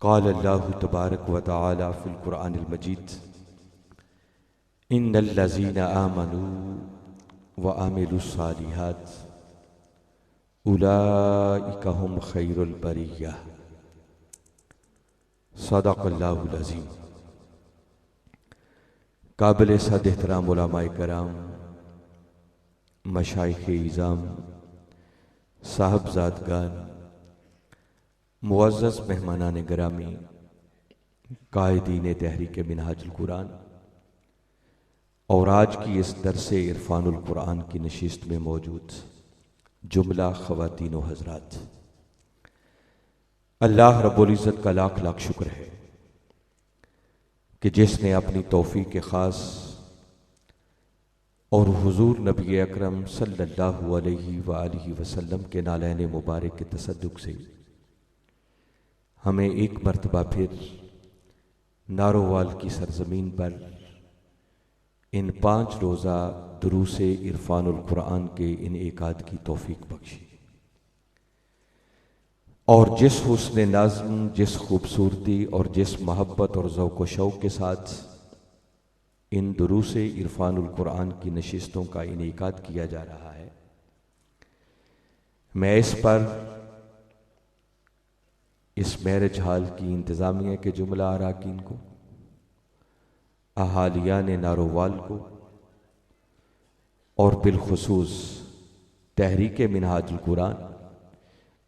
قال اللہ تبارک و تعالی فی القرآن المجید ان الذین آمنوا وعملوا الصالحات اولئک هم خیر البریہ۔ صدق اللہ العظیم۔ قابل صد احترام علماء کرام، مشائخ اعظام، صاحبزادگان، معزز مہمانان گرامی، قائدین تحریک منہاج القرآن اور آج کی اس درس عرفان القرآن کی نشست میں موجود جملہ خواتین و حضرات، اللہ رب العزت کا لاکھ لاکھ شکر ہے کہ جس نے اپنی توفیق خاص اور حضور نبی اکرم صلی اللہ علیہ وآلہ وسلم کے نالین مبارک کے تصدق سے ہمیں ایک مرتبہ پھر نارووال کی سرزمین پر ان 5 روزہ دروس عرفان القرآن کے انعقاد کی توفیق بخشی، اور جس حسن نظم، جس خوبصورتی اور جس محبت اور ذوق و شوق کے ساتھ ان دروس عرفان القرآن کی نشستوں کا انعقاد کیا جا رہا ہے، میں اس پر اس میرج ہال کی انتظامیہ کے جملہ اراکین کو، اہالیان نارووال کو اور بالخصوص تحریک منہاج القرآن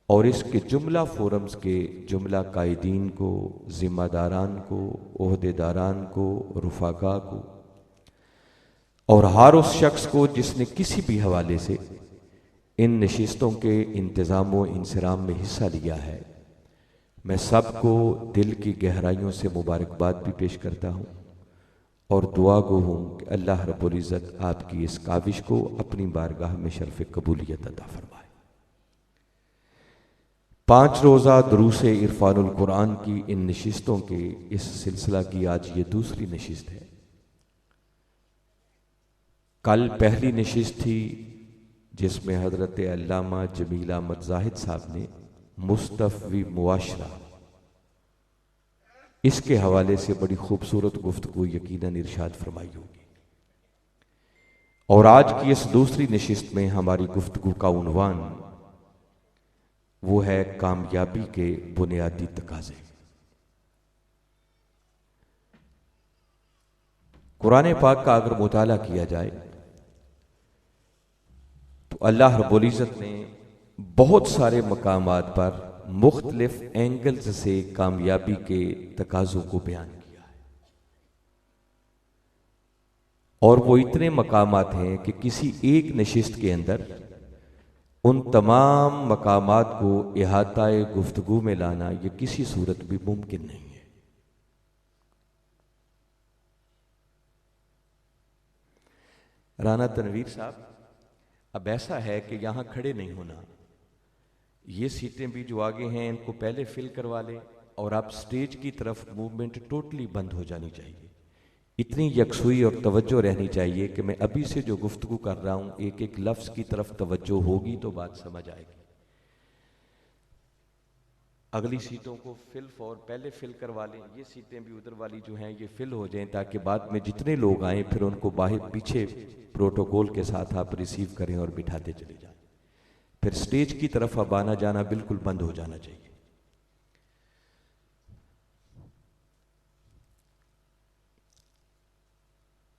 اور اس کے جملہ فورمز کے جملہ قائدین کو، ذمہ داران کو، عہدے داران کو، رفقا کو اور ہر اس شخص کو جس نے کسی بھی حوالے سے ان نشستوں کے انتظام و انصرام میں حصہ لیا ہے، میں سب کو دل کی گہرائیوں سے مبارکباد بھی پیش کرتا ہوں اور دعا گو ہوں کہ اللہ رب العزت آپ کی اس کاوش کو اپنی بارگاہ میں شرف قبولیت عطا فرمائے۔ 5 روزہ دروس عرفان القرآن کی ان نشستوں کے اس سلسلہ کی آج یہ دوسری نشست ہے۔ کل پہلی نشست تھی جس میں حضرت علامہ جمیل احمد زاہد صاحب نے مستفوی معاشرہ اس کے حوالے سے بڑی خوبصورت گفتگو یقیناً ارشاد فرمائی ہوگی، اور آج کی اس دوسری نشست میں ہماری گفتگو کا عنوان وہ ہے کامیابی کے بنیادی تقاضے۔ قرآن پاک کا اگر مطالعہ کیا جائے تو اللہ رب العزت نے بہت سارے مقامات پر مختلف اینگلز سے کامیابی کے تقاضوں کو بیان کیا ہے، اور وہ اتنے مقامات ہیں کہ کسی ایک نشست کے اندر ان تمام مقامات کو احاطہ گفتگو میں لانا یہ کسی صورت بھی ممکن نہیں ہے۔ رانا تنویر صاحب، اب ایسا ہے کہ یہاں کھڑے نہیں ہونا، یہ سیٹیں بھی جو آگے ہیں ان کو پہلے فل کروا لیں، اور آپ سٹیج کی طرف موومنٹ ٹوٹلی بند ہو جانی چاہیے۔ اتنی یکسوئی اور توجہ رہنی چاہیے کہ میں ابھی سے جو گفتگو کر رہا ہوں ایک ایک لفظ کی طرف توجہ ہوگی تو بات سمجھ آئے گی۔ اگلی سیٹوں کو پہلے فل کروا لیں، یہ سیٹیں بھی ادھر والی جو ہیں یہ فل ہو جائیں تاکہ بعد میں جتنے لوگ آئیں پھر ان کو باہر پیچھے پروٹوکول کے ساتھ آپ ریسیو کریں اور بٹھاتے چلے جائیں۔ پھر سٹیج کی طرف اب آنا جانا بالکل بند ہو جانا چاہیے۔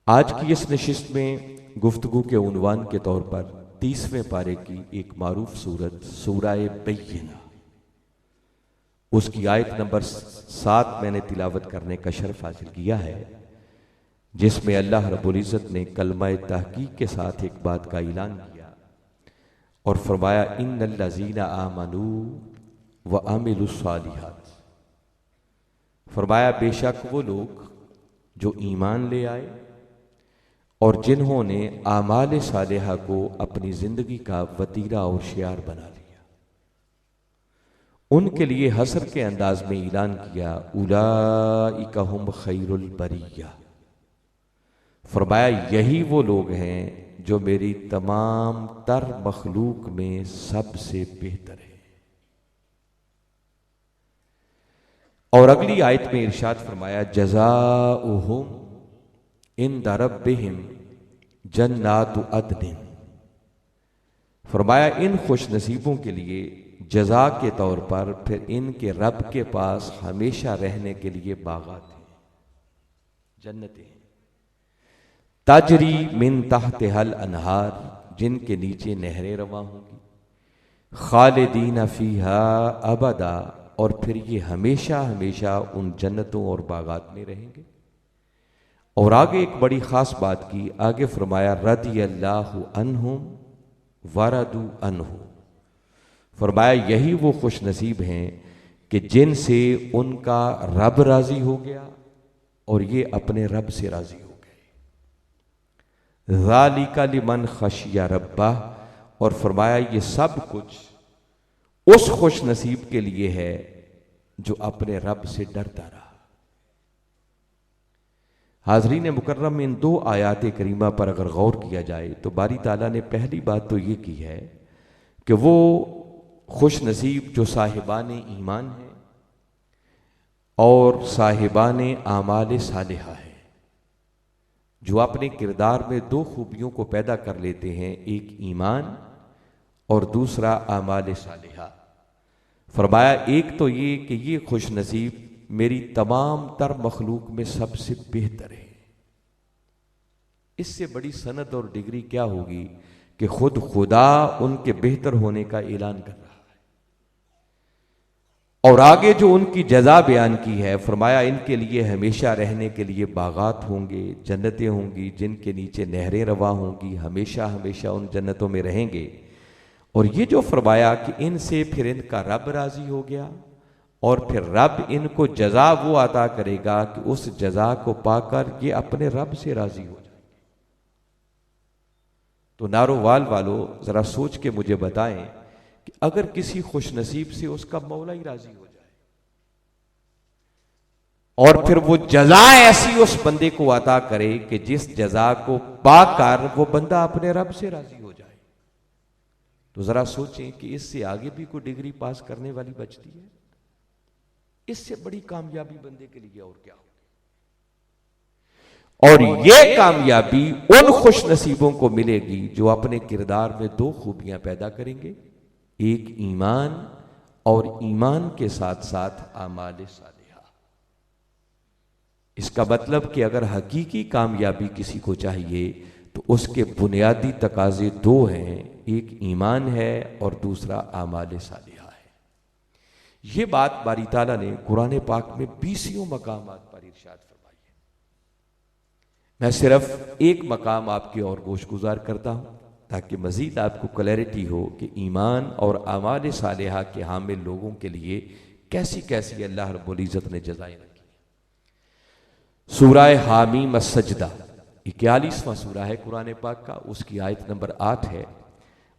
آج کی اس نشست میں گفتگو کے عنوان کے طور پر 30ویں پارے کی ایک معروف سورت سورہ بینہ، اس کی آیت نمبر 7 میں نے تلاوت کرنے کا شرف حاصل کیا ہے، جس میں اللہ رب العزت نے کلمہ تحقیق کے ساتھ ایک بات کا اعلان کیا اور فرمایا ان الذین آمنوا وعملوا الصالحات، فرمایا بے شک وہ لوگ جو ایمان لے آئے اور جنہوں نے اعمال صالحہ کو اپنی زندگی کا وتیرہ اور شعار بنا لیا، ان کے لیے حسر کے انداز میں اعلان کیا اولئک هم خیر البریہ، فرمایا یہی وہ لوگ ہیں جو میری تمام تر مخلوق میں سب سے بہتر ہے۔ اور اگلی آیت میں ارشاد فرمایا جزاؤہم عند ربہم جنات عدن، فرمایا ان خوش نصیبوں کے لیے جزا کے طور پر پھر ان کے رب کے پاس ہمیشہ رہنے کے لیے باغات ہیں، جنتیں ہیں، تجری من تحتہا الانہار، جن کے نیچے نہریں رواں ہوں گی، خالدین فیہا ابدا، اور پھر یہ ہمیشہ ہمیشہ ان جنتوں اور باغات میں رہیں گے۔ اور آگے ایک بڑی خاص بات کی، آگے فرمایا رضی اللہ عنہم ورضوا عنہ، فرمایا یہی وہ خوش نصیب ہیں کہ جن سے ان کا رب راضی ہو گیا اور یہ اپنے رب سے راضی ہو گئے۔ ذالک لمن خشی ربہ، اور فرمایا یہ سب کچھ اس خوش نصیب کے لیے ہے جو اپنے رب سے ڈرتا رہا۔ حاضرین مکرم، ان دو آیات کریمہ پر اگر غور کیا جائے تو باری تعالیٰ نے پہلی بات تو یہ کی ہے کہ وہ خوش نصیب جو صاحبان ایمان ہیں اور صاحبان اعمال صالحہ ہیں، جو اپنے کردار میں دو خوبیوں کو پیدا کر لیتے ہیں، ایک ایمان اور دوسرا اعمال صالحہ۔ فرمایا ایک تو یہ کہ یہ خوش نصیب میری تمام تر مخلوق میں سب سے بہتر ہے۔ اس سے بڑی سند اور ڈگری کیا ہوگی کہ خود خدا ان کے بہتر ہونے کا اعلان کر رہا ہے۔ اور آگے جو ان کی جزا بیان کی ہے، فرمایا ان کے لیے ہمیشہ رہنے کے لیے باغات ہوں گے، جنتیں ہوں گی جن کے نیچے نہریں رواں ہوں گی، ہمیشہ ہمیشہ ان جنتوں میں رہیں گے۔ اور یہ جو فرمایا کہ ان سے پھر ان کا رب راضی ہو گیا اور پھر رب ان کو جزا وہ عطا کرے گا کہ اس جزا کو پا کر یہ اپنے رب سے راضی ہو جائیں گے۔ تو نارووال والو ذرا سوچ کے مجھے بتائیں کہ اگر کسی خوش نصیب سے اس کا مولا ہی راضی ہو جائے اور پھر وہ جزا ایسی اس بندے کو عطا کرے کہ جس جزا کو پا کر وہ بندہ اپنے رب سے راضی ہو جائے، تو ذرا سوچیں کہ اس سے آگے بھی کوئی ڈگری پاس کرنے والی بچتی ہے؟ اس سے بڑی کامیابی بندے کے لیے اور کیا ہوگی؟ اور یہ کامیابی ان خوش نصیبوں کو ملے گی جو اپنے کردار میں دو خوبیاں پیدا کریں گے، ایک ایمان اور ایمان کے ساتھ ساتھ اعمال صالحہ۔ اس کا مطلب کہ اگر حقیقی کامیابی کسی کو چاہیے تو اس کے بنیادی تقاضے دو ہیں، ایک ایمان ہے اور دوسرا اعمال صالحہ ہے۔ یہ بات باری تعالیٰ نے قرآن پاک میں 20 مقامات پر ارشاد فرمائی ہے۔ میں صرف ایک مقام آپ کے اور گوش گزار کرتا ہوں تاکہ مزید آپ کو کلیئرٹی ہو کہ ایمان اور اعمال صالحہ کے حامل لوگوں کے لیے کیسی کیسی اللہ رب العزت نے جزائیں رکھی ہیں۔ سورہ حامیم السجدہ 41واں سورہ ہے قرآن پاک کا، اس کی آیت نمبر 8 ہے۔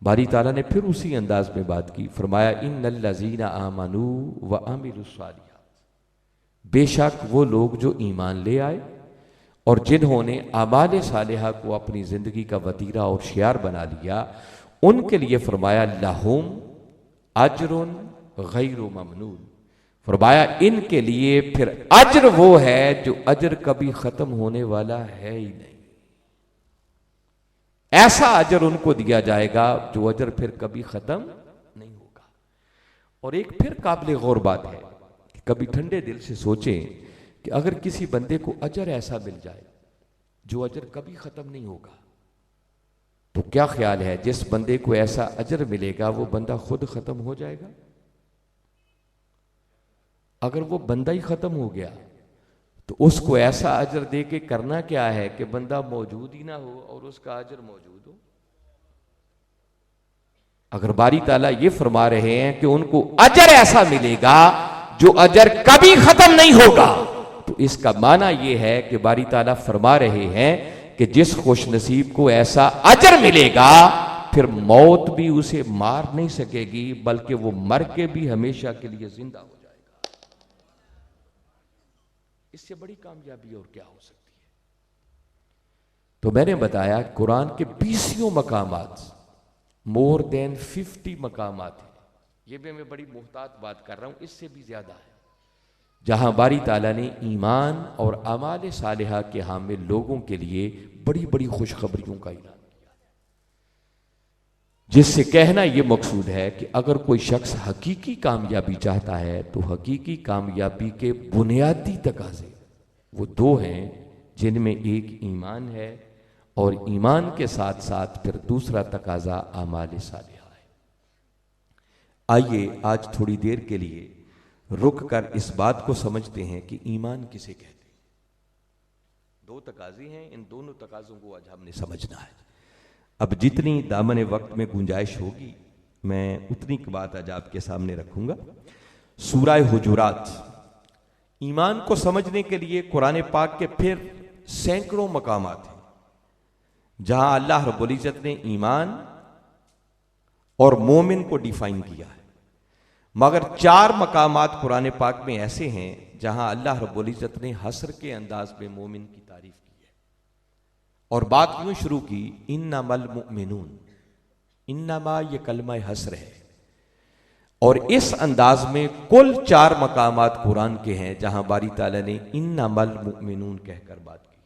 باری تعالیٰ نے پھر اسی انداز میں بات کی، فرمایا ان الذین آمنوا وعملوا الصالحات، بے شک وہ لوگ جو ایمان لے آئے اور جنہوں نے اعمال صالحہ کو اپنی زندگی کا وتیرہ اور شعار بنا لیا، ان کے لیے فرمایا لہم اجر غیر ممنون، فرمایا ان کے لیے پھر اجر وہ ہے جو اجر کبھی ختم ہونے والا ہے ہی نہیں۔ ایسا اجر ان کو دیا جائے گا جو اجر پھر کبھی ختم نہیں ہوگا۔ اور ایک پھر قابل غور بات ہے کہ کبھی ٹھنڈے دل سے سوچیں کہ اگر کسی بندے کو اجر ایسا مل جائے جو اجر کبھی ختم نہیں ہوگا، تو کیا خیال ہے جس بندے کو ایسا اجر ملے گا وہ بندہ خود ختم ہو جائے گا؟ اگر وہ بندہ ہی ختم ہو گیا تو اس کو ایسا اجر دے کے کرنا کیا ہے کہ بندہ موجود ہی نہ ہو اور اس کا اجر موجود ہو۔ اگر باری تعالیٰ یہ فرما رہے ہیں کہ ان کو اجر ایسا ملے گا جو اجر کبھی ختم نہیں ہوگا، تو اس کا معنی یہ ہے کہ باری تعالیٰ فرما رہے ہیں کہ جس خوش نصیب کو ایسا اجر ملے گا پھر موت بھی اسے مار نہیں سکے گی، بلکہ وہ مر کے بھی ہمیشہ کے لیے زندہ ہو جائے گا۔ اس سے بڑی کامیابی اور کیا ہو سکتی ہے؟ تو میں نے بتایا قرآن کے 20 مقامات، مور دین 50 مقامات ہیں، یہ بھی میں بڑی محتاط بات کر رہا ہوں، اس سے بھی زیادہ ہے جہاں باری تعالیٰ نے ایمان اور اعمال صالحہ کے حامل لوگوں کے لیے بڑی بڑی خوشخبریوں کا اعلان کیا، جس سے کہنا یہ مقصود ہے کہ اگر کوئی شخص حقیقی کامیابی چاہتا ہے تو حقیقی کامیابی کے بنیادی تقاضے وہ دو ہیں، جن میں ایک ایمان ہے اور ایمان کے ساتھ ساتھ پھر دوسرا تقاضا اعمال صالحہ ہے۔ آئیے آج تھوڑی دیر کے لیے رک کر اس بات کو سمجھتے ہیں کہ ایمان کسے کہتے ہیں۔ دو تقاضے ہیں، ان دونوں تقاضوں کو آج ہم نے سمجھنا ہے۔ اب جتنی دامن وقت میں گنجائش ہوگی میں اتنی کی بات آج آپ کے سامنے رکھوں گا۔ سورہ حجرات، ایمان کو سمجھنے کے لیے قرآن پاک کے پھر سینکڑوں مقامات ہیں جہاں اللہ رب العزت نے ایمان اور مومن کو ڈیفائن کیا ہے، مگر 4 مقامات قرآن پاک میں ایسے ہیں جہاں اللہ رب العزت نے حصر کے انداز میں مومن کی تعریف کی ہے، اور بات یوں شروع کی، انما المؤمنون، انما یہ کلمہ حصر ہے، اور اس انداز میں کل 4 مقامات قرآن کے ہیں جہاں باری تعالیٰ نے انما المؤمنون کہہ کر بات کی ہے،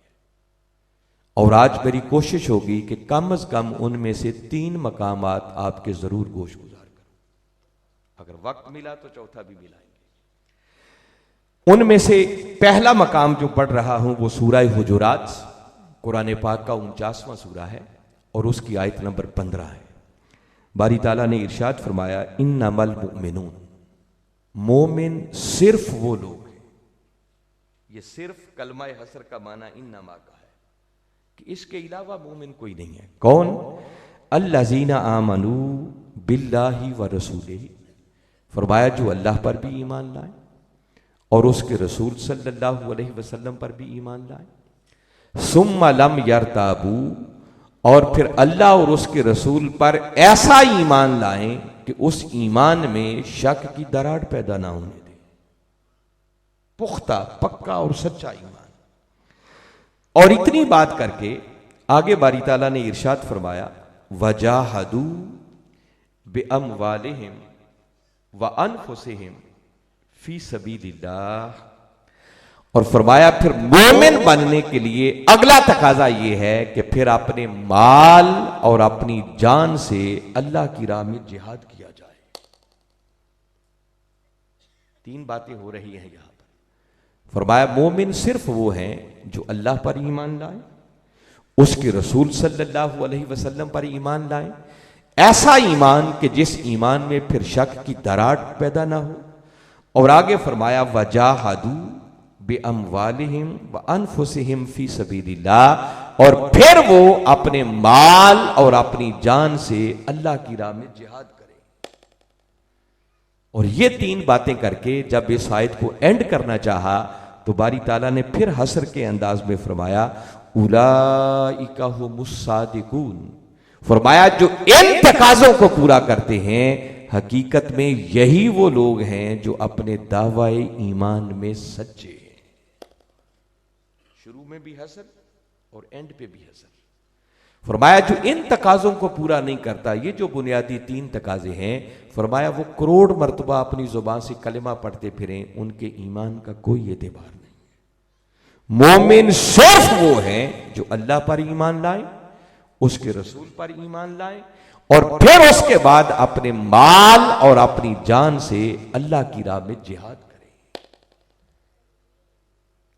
اور آج میری کوشش ہوگی کہ کم از کم ان میں سے 3 مقامات آپ کے ضرور گوش گزار کروں، اگر وقت ملا تو چوتھا بھی ملائیں گے۔ ان میں سے پہلا مقام جو پڑھ رہا ہوں وہ سورہ حجرات، قرآن پاک کا 49واں سورہ ہے اور اس کی آیت نمبر 15 ہے۔ باری تعالیٰ نے ارشاد فرمایا، انما المؤمنون، مومن صرف وہ لوگ ہیں، یہ صرف کلمہ حصر کا معنی انما کا ہے کہ اس کے علاوہ مومن کوئی نہیں ہے۔ کون؟ الذین آمنوا باللہ ورسولہ، فرمایا جو اللہ پر بھی ایمان لائیں اور اس کے رسول صلی اللہ علیہ وسلم پر بھی ایمان لائیں، ثم لم یرتابوا، اور پھر اللہ اور اس کے رسول پر ایسا ایمان لائیں کہ اس ایمان میں شک کی دراڑ پیدا نہ ہونے دیں، پختہ پکا اور سچا ایمان۔ اور اتنی بات کر کے آگے باری تعالیٰ نے ارشاد فرمایا، وَجَاهَدُوا بِأَمْوَالِهِمْ وَأَنفُسِهِمْ فِي سَبِيلِ اللَّهِ، اور فرمایا پھر مومن بننے کے لیے اگلا تقاضا یہ ہے کہ پھر اپنے مال اور اپنی جان سے اللہ کی راہ میں جہاد کیا جائے۔ 3 باتیں ہو رہی ہیں یہاں پر۔ فرمایا مومن صرف وہ ہیں جو اللہ پر ایمان لائیں، اس کے رسول صلی اللہ علیہ وسلم پر ایمان لائیں، ایسا ایمان کہ جس ایمان میں پھر شک کی دراڑ پیدا نہ ہو، اور آگے فرمایا وَجَاهَدُوا بِأَمْوَالِهِمْ وَأَنفُسِهِمْ فِي سَبِيلِ اللَّهِ، اور پھر وہ اپنے مال اور اپنی جان سے اللہ کی راہ میں جہاد کریں۔ اور یہ 3 باتیں کر کے جب اس آیت کو اینڈ کرنا چاہا تو باری تعالیٰ نے پھر حصر کے انداز میں فرمایا، اولئک هم الصادقون، فرمایا جو ان تقاضوں کو پورا کرتے ہیں حقیقت میں یہی وہ لوگ ہیں جو اپنے دعوی ایمان میں سچے ہیں۔ شروع میں بھی حصر اور اینڈ پہ بھی حصر۔ فرمایا جو ان تقاضوں کو پورا نہیں کرتا، یہ جو بنیادی 3 تقاضے ہیں، فرمایا وہ کروڑ مرتبہ اپنی زبان سے کلمہ پڑھتے پھریں، ان کے ایمان کا کوئی اعتبار نہیں۔ مومن صرف وہ ہیں جو اللہ پر ایمان لائیں، اس کے رسول پر ایمان لائیں، اور پھر اس کے بعد اپنے مال اور اپنی جان سے اللہ کی راہ میں جہاد کریں۔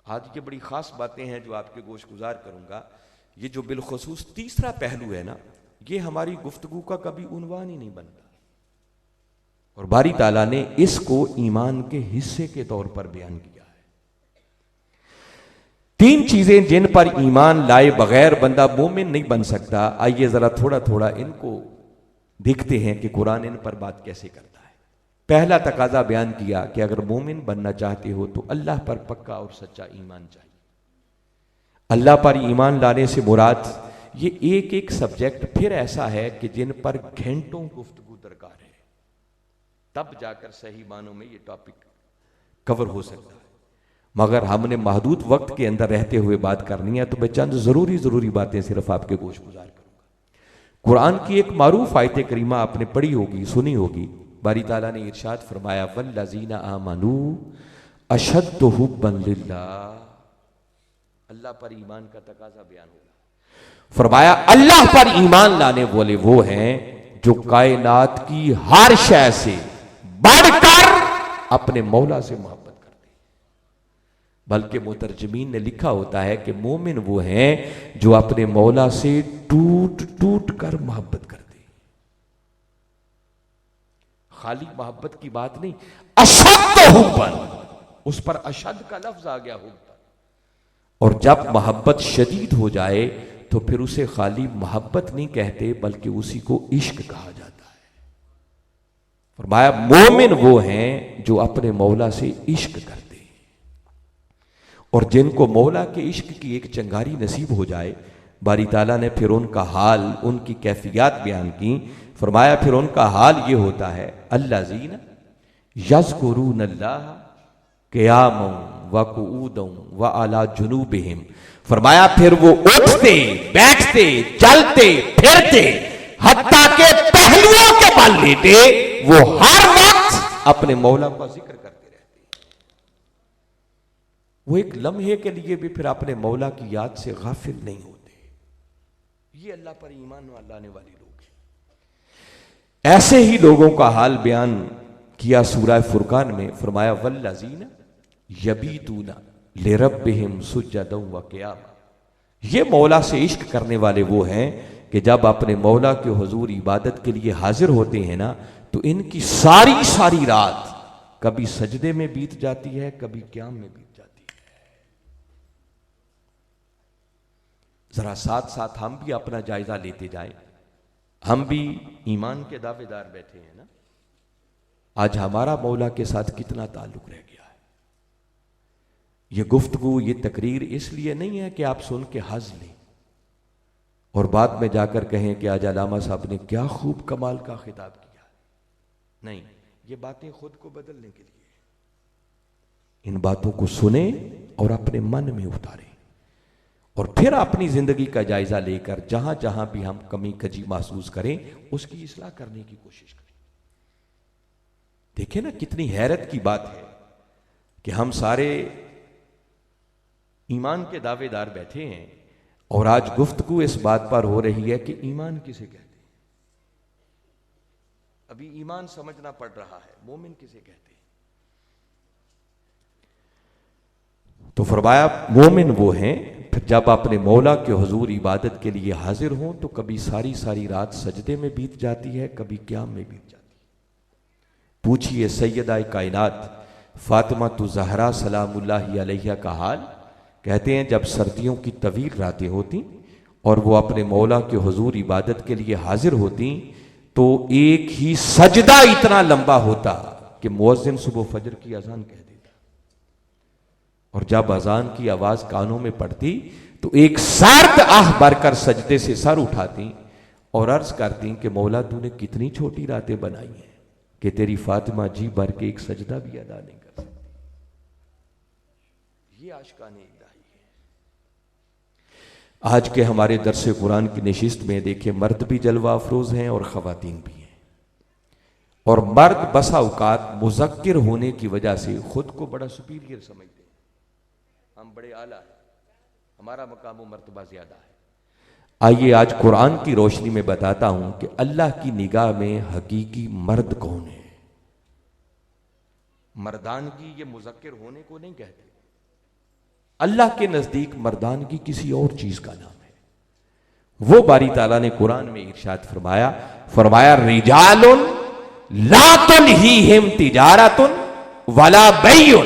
آج یہ بڑی خاص باتیں ہیں جو آپ کے گوش گزار کروں گا۔ یہ جو بالخصوص تیسرا پہلو ہے نا، یہ ہماری گفتگو کا کبھی عنوان ہی نہیں بنتا، اور باری تعالیٰ نے اس کو ایمان کے حصے کے طور پر بیان کیا ہے۔ 3 چیزیں جن پر ایمان لائے بغیر بندہ مومن نہیں بن سکتا۔ آئیے ذرا تھوڑا تھوڑا ان کو دیکھتے ہیں کہ قرآن ان پر بات کیسے کرتا ہے۔ پہلا تقاضا بیان کیا کہ اگر مومن بننا چاہتے ہو تو اللہ پر پکا اور سچا ایمان چاہیے۔ اللہ پر ایمان لانے سے مراد یہ ایک ایک سبجیکٹ پھر ایسا ہے کہ جن پر گھنٹوں گفتگو درکار ہے، تب جا کر صحیح معنوں میں یہ ٹاپک کور ہو سکتا ہے، مگر ہم نے محدود وقت کے اندر رہتے ہوئے بات کرنی ہے تو میں چند ضروری باتیں صرف آپ کے گوش گزار کروں گا۔ قرآن کی ایک معروف آیت کریمہ آپ نے پڑھی ہوگی، سنی ہوگی۔ باری تعالیٰ نے ارشاد فرمایا، والذین آمنوا اشد حبا للہ، اللہ پر ایمان کا تقاضا بیان ہوگا۔ فرمایا اللہ پر ایمان لانے والے وہ ہیں جو کائنات کی ہر شے سے بڑھ کر اپنے مولا سے محبت کرتے ہیں۔ بلکہ مترجمین نے لکھا ہوتا ہے کہ مومن وہ ہیں جو اپنے مولا سے ٹوٹ ٹوٹ کر محبت کرتے ہیں۔ خالی محبت کی بات نہیں، اشد حبا، اس پر اشد کا لفظ آ گیا حب۔ اور جب محبت شدید ہو جائے تو پھر اسے خالی محبت نہیں کہتے بلکہ اسی کو عشق کہا جاتا ہے۔ فرمایا مومن وہ ہیں جو اپنے مولا سے عشق کرتے ہیں، اور جن کو مولا کے عشق کی ایک چنگاری نصیب ہو جائے، باری تعالیٰ نے پھر ان کا حال، ان کی کیفیات بیان کی۔ فرمایا پھر ان کا حال یہ ہوتا ہے، الذین یذکرون اللہ قیاما وقعودا وعلی جنوبہم، فرمایا پھر وہ اٹھتے بیٹھتے چلتے پھرتے حتیٰ کہ پہلوؤں کے بل لیتے، وہ ہر وقت اپنے مولا کا ذکر کرتے رہتے ہیں۔ وہ ایک لمحے کے لیے بھی پھر اپنے مولا کی یاد سے غافل نہیں ہوتے۔ یہ اللہ پر ایمان لانے والے لوگ ہیں۔ ایسے ہی لوگوں کا حال بیان کیا سورہ فرقان میں۔ فرمایا والذین یبیتون لربہم سجدا وقیاما، یہ مولا سے عشق کرنے والے وہ ہیں کہ جب اپنے مولا کے حضور عبادت کے لیے حاضر ہوتے ہیں نا تو ان کی ساری رات کبھی سجدے میں بیت جاتی ہے، کبھی قیام میں بیت جاتی ہے۔ ذرا ساتھ ساتھ ہم بھی اپنا جائزہ لیتے جائیں، ہم بھی ایمان کے دعوے دار بیٹھے ہیں نا، آج ہمارا مولا کے ساتھ کتنا تعلق رہ گیا ہے۔ یہ گفتگو، یہ تقریر اس لیے نہیں ہے کہ آپ سن کے حظ لیں اور بعد میں جا کر کہیں کہ آج علامہ صاحب نے کیا خوب کمال کا خطاب کیا۔ نہیں، یہ باتیں خود کو بدلنے کے لیے، ان باتوں کو سنیں اور اپنے من میں اتاریں، اور پھر اپنی زندگی کا جائزہ لے کر جہاں جہاں بھی ہم کمی کجی محسوس کریں اس کی اصلاح کرنے کی کوشش کریں۔ دیکھیں نا کتنی حیرت کی بات ہے کہ ہم سارے ایمان کے دعوے دار بیٹھے ہیں اور آج گفتگو اس بات پر ہو رہی ہے کہ ایمان کسے کہتے ہیں۔ ابھی ایمان سمجھنا پڑ رہا ہے، مومن کسے کہتے ہیں۔ تو فرمایا مومن وہ ہیں پھر جب اپنے مولا کے حضور عبادت کے لیے حاضر ہوں تو کبھی ساری رات سجدے میں بیت جاتی ہے، کبھی قیام میں بیت جاتی ہے۔ پوچھئے سیدہ کائنات فاطمہ الزہرا سلام اللہ علیہا کا حال۔ کہتے ہیں جب سردیوں کی طویل راتیں ہوتی اور وہ اپنے مولا کے حضور عبادت کے لیے حاضر ہوتی تو ایک ہی سجدہ اتنا لمبا ہوتا کہ مؤذن صبح فجر کی اذان کہہ دیتا، اور جب اذان کی آواز کانوں میں پڑتی تو ایک سرد آہ بھر کر سجدے سے سر اٹھاتی اور عرض کرتی کہ مولا تو نے کتنی چھوٹی راتیں بنائی ہیں کہ تیری فاطمہ جی بھر کے ایک سجدہ بھی ادا نہیں کر سکتی۔ یہ عاشقان الہی ہے۔ آج کے ہمارے درس قرآن کی نشست میں دیکھیں مرد بھی جلوہ افروز ہیں اور خواتین بھی ہیں، اور مرد بسا اوقات مذکر ہونے کی وجہ سے خود کو بڑا سپیریئر سمجھتے ہیں، ہم بڑے اعلیٰ ہیں، ہمارا مقام و مرتبہ زیادہ ہے۔ آئیے آج قرآن کی روشنی میں بتاتا ہوں کہ اللہ کی نگاہ میں حقیقی مرد کون ہے۔ مردانگی یہ مذکر ہونے کو نہیں کہتے، اللہ کے نزدیک مردانگی کسی اور چیز کا نام ہے۔ وہ باری تعالیٰ نے قرآن میں ارشاد فرمایا رجال لا تلہیہم تجارت ولا بیع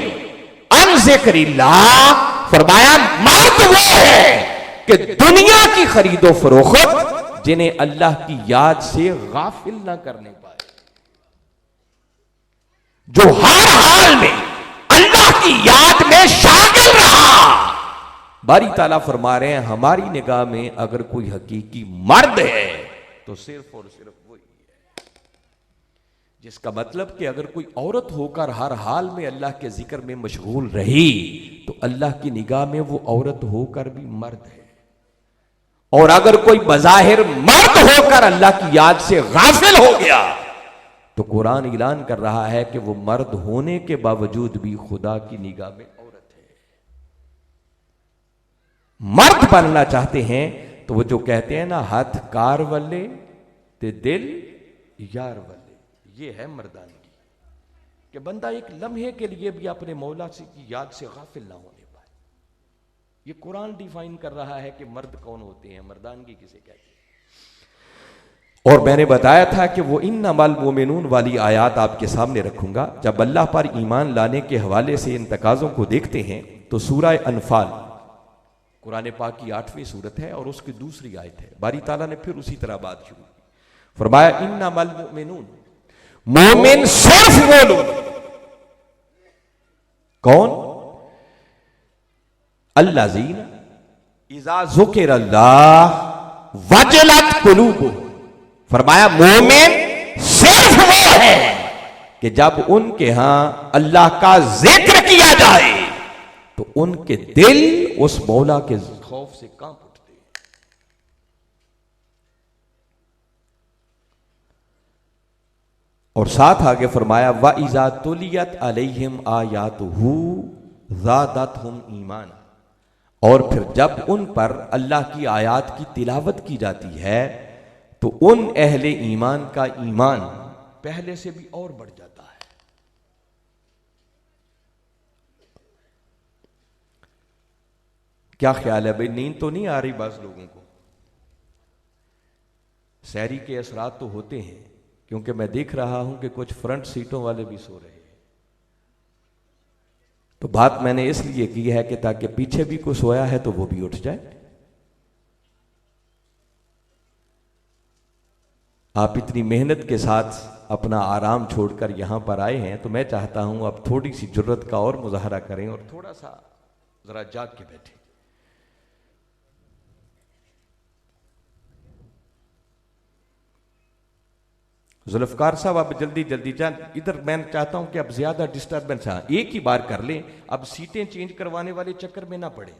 عن ذکر اللہ، فرمایا مرد وہ ہے کہ دنیا کی خرید و فروخت جنہیں اللہ کی یاد سے غافل نہ کرنے پائے، جو ہر حال میں اللہ کی یاد میں شامل رہا۔ باری تعالیٰ فرما رہے ہیں ہماری نگاہ میں اگر کوئی حقیقی مرد ہے تو صرف اور صرف وہی ہے، جس کا مطلب کہ اگر کوئی عورت ہو کر ہر حال میں اللہ کے ذکر میں مشغول رہی تو اللہ کی نگاہ میں وہ عورت ہو کر بھی مرد ہے، اور اگر کوئی بظاہر مرد ہو کر اللہ کی یاد سے غافل ہو گیا تو قرآن اعلان کر رہا ہے کہ وہ مرد ہونے کے باوجود بھی خدا کی نگاہ میں عورت ہے. مرد بننا چاہتے ہیں تو وہ جو کہتے ہیں نا ہاتھ کار والے تے دل یار والے، یہ ہے مردانگی، کہ بندہ ایک لمحے کے لیے بھی اپنے مولا سے کی یاد سے غافل نہ ہونے پائے. یہ قرآن ڈیفائن کر رہا ہے کہ مرد کون ہوتے ہیں، مردانگی کسے کہتے ہیں. اور میں نے بتایا تھا کہ وہ انما المؤمنون والی آیات آپ کے سامنے رکھوں گا. جب اللہ پر ایمان لانے کے حوالے سے ان تقاضوں کو دیکھتے ہیں تو سورہ انفال قرآن پاک کی 8ویں سورت ہے اور اس کی دوسری آیت ہے. باری تعالیٰ نے پھر اسی طرح بات شروع کی، فرمایا انما المؤمنون، مومن صرف وہ لوگ. کون؟ الذین اذا ذکر اللہ وجلت قلوبہم. فرمایا مومن صرف وہ ہے کہ جب ان کے ہاں اللہ کا ذکر کیا جائے تو ان کے دل اس مولا کے خوف سے کانپ اٹھتے ہیں. اور ساتھ آگے فرمایا وَإِذَا تُلِيَتْ عَلَيْهِمْ آيَاتُهُ زَادَتْهُمْ ایمانا. اور پھر جب ان پر اللہ کی آیات کی تلاوت کی جاتی ہے تو ان اہل ایمان کا ایمان پہلے سے بھی اور بڑھ جاتا ہے. کیا خیال ہے بھئی، نیند تو نہیں آ رہی بعض لوگوں کو؟ سحری کے اثرات تو ہوتے ہیں، کیونکہ میں دیکھ رہا ہوں کہ کچھ فرنٹ سیٹوں والے بھی سو رہے ہیں. تو بات میں نے اس لیے کی ہے کہ تاکہ پیچھے بھی کوئی سویا ہے تو وہ بھی اٹھ جائے. آپ اتنی محنت کے ساتھ اپنا آرام چھوڑ کر یہاں پر آئے ہیں تو میں چاہتا ہوں اب تھوڑی سی جرت کا اور مظاہرہ کریں اور تھوڑا سا ذرا جاگ کے بیٹھیں. ذوالفقار صاحب اب جلدی جلدی جان ادھر. میں چاہتا ہوں کہ اب زیادہ ڈسٹربنس ایک ہی بار کر لیں، اب سیٹیں چینج کروانے والے چکر میں نہ پڑے.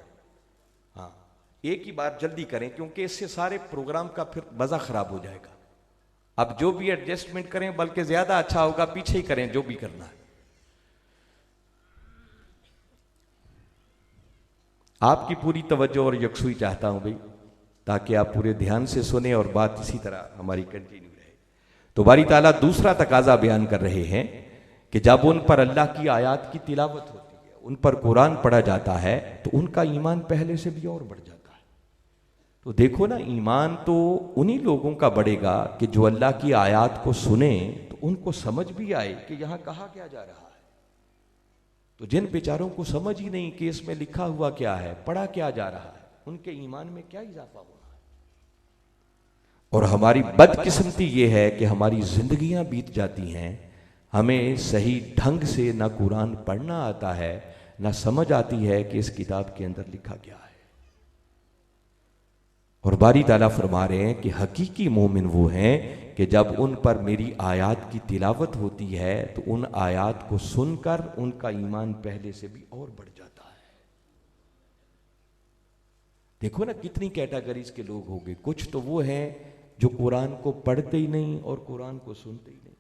ہاں ایک ہی بار جلدی کریں، کیونکہ اس سے سارے پروگرام کا پھر مزہ خراب ہو جائے گا. اب جو بھی ایڈجسٹمنٹ کریں بلکہ زیادہ اچھا ہوگا پیچھے ہی کریں جو بھی کرنا ہے. آپ کی پوری توجہ اور یکسوئی چاہتا ہوں بھائی، تاکہ آپ پورے دھیان سے سنیں اور بات اسی طرح ہماری کنٹینیو رہے. تو باری تعالیٰ دوسرا تقاضا بیان کر رہے ہیں کہ جب ان پر اللہ کی آیات کی تلاوت ہوتی ہے، ان پر قرآن پڑھا جاتا ہے تو ان کا ایمان پہلے سے بھی اور بڑھ جاتا ہے. تو دیکھو نا، ایمان تو انہی لوگوں کا بڑھے گا کہ جو اللہ کی آیات کو سنیں تو ان کو سمجھ بھی آئے کہ یہاں کہا کیا جا رہا ہے. تو جن بیچاروں کو سمجھ ہی نہیں کہ اس میں لکھا ہوا کیا ہے، پڑھا کیا جا رہا ہے، ان کے ایمان میں کیا اضافہ ہونا ہے. اور ہماری بدقسمتی یہ ہے کہ ہماری زندگیاں بیت جاتی ہیں، ہمیں صحیح ڈھنگ سے نہ قرآن پڑھنا آتا ہے، نہ سمجھ آتی ہے کہ اس کتاب کے اندر لکھا کیا ہے. اور باری تعالیٰ فرما رہے ہیں کہ حقیقی مومن وہ ہیں کہ جب ان پر میری آیات کی تلاوت ہوتی ہے تو ان آیات کو سن کر ان کا ایمان پہلے سے بھی اور بڑھ جاتا ہے. دیکھو نا کتنی کیٹاگریز کے لوگ ہو گئے. کچھ تو وہ ہیں جو قرآن کو پڑھتے ہی نہیں اور قرآن کو سنتے ہی نہیں.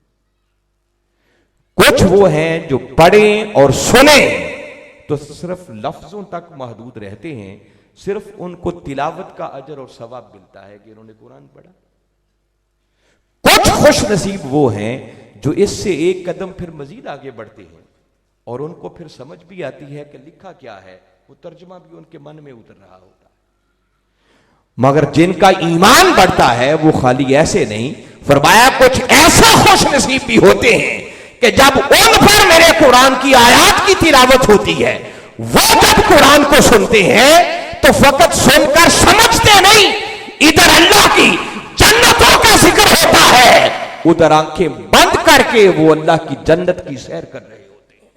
کچھ وہ ہیں جو پڑھیں اور سنیں تو صرف لفظوں تک محدود رہتے ہیں، صرف ان کو تلاوت کا اجر اور ثواب ملتا ہے کہ انہوں نے قرآن پڑھا. کچھ خوش نصیب وہ ہیں جو اس سے ایک قدم پھر مزید آگے بڑھتے ہیں اور ان کو پھر سمجھ بھی آتی ہے کہ لکھا کیا ہے، وہ ترجمہ بھی ان کے من میں اتر رہا ہوتا ہے. مگر جن کا ایمان بڑھتا ہے وہ خالی ایسے نہیں، فرمایا کچھ ایسے خوش نصیب بھی ہوتے ہیں کہ جب ان پر میرے قرآن کی آیات کی تلاوت ہوتی ہے، وہ جب قرآن کو سنتے ہیں تو فقط سن کر سمجھتے نہیں، ادھر اللہ کی جنتوں کا ذکر ہوتا ہے، ادھر آنکھیں بند کر کے وہ اللہ کی جنت کی سیر کر رہے ہوتے ہیں.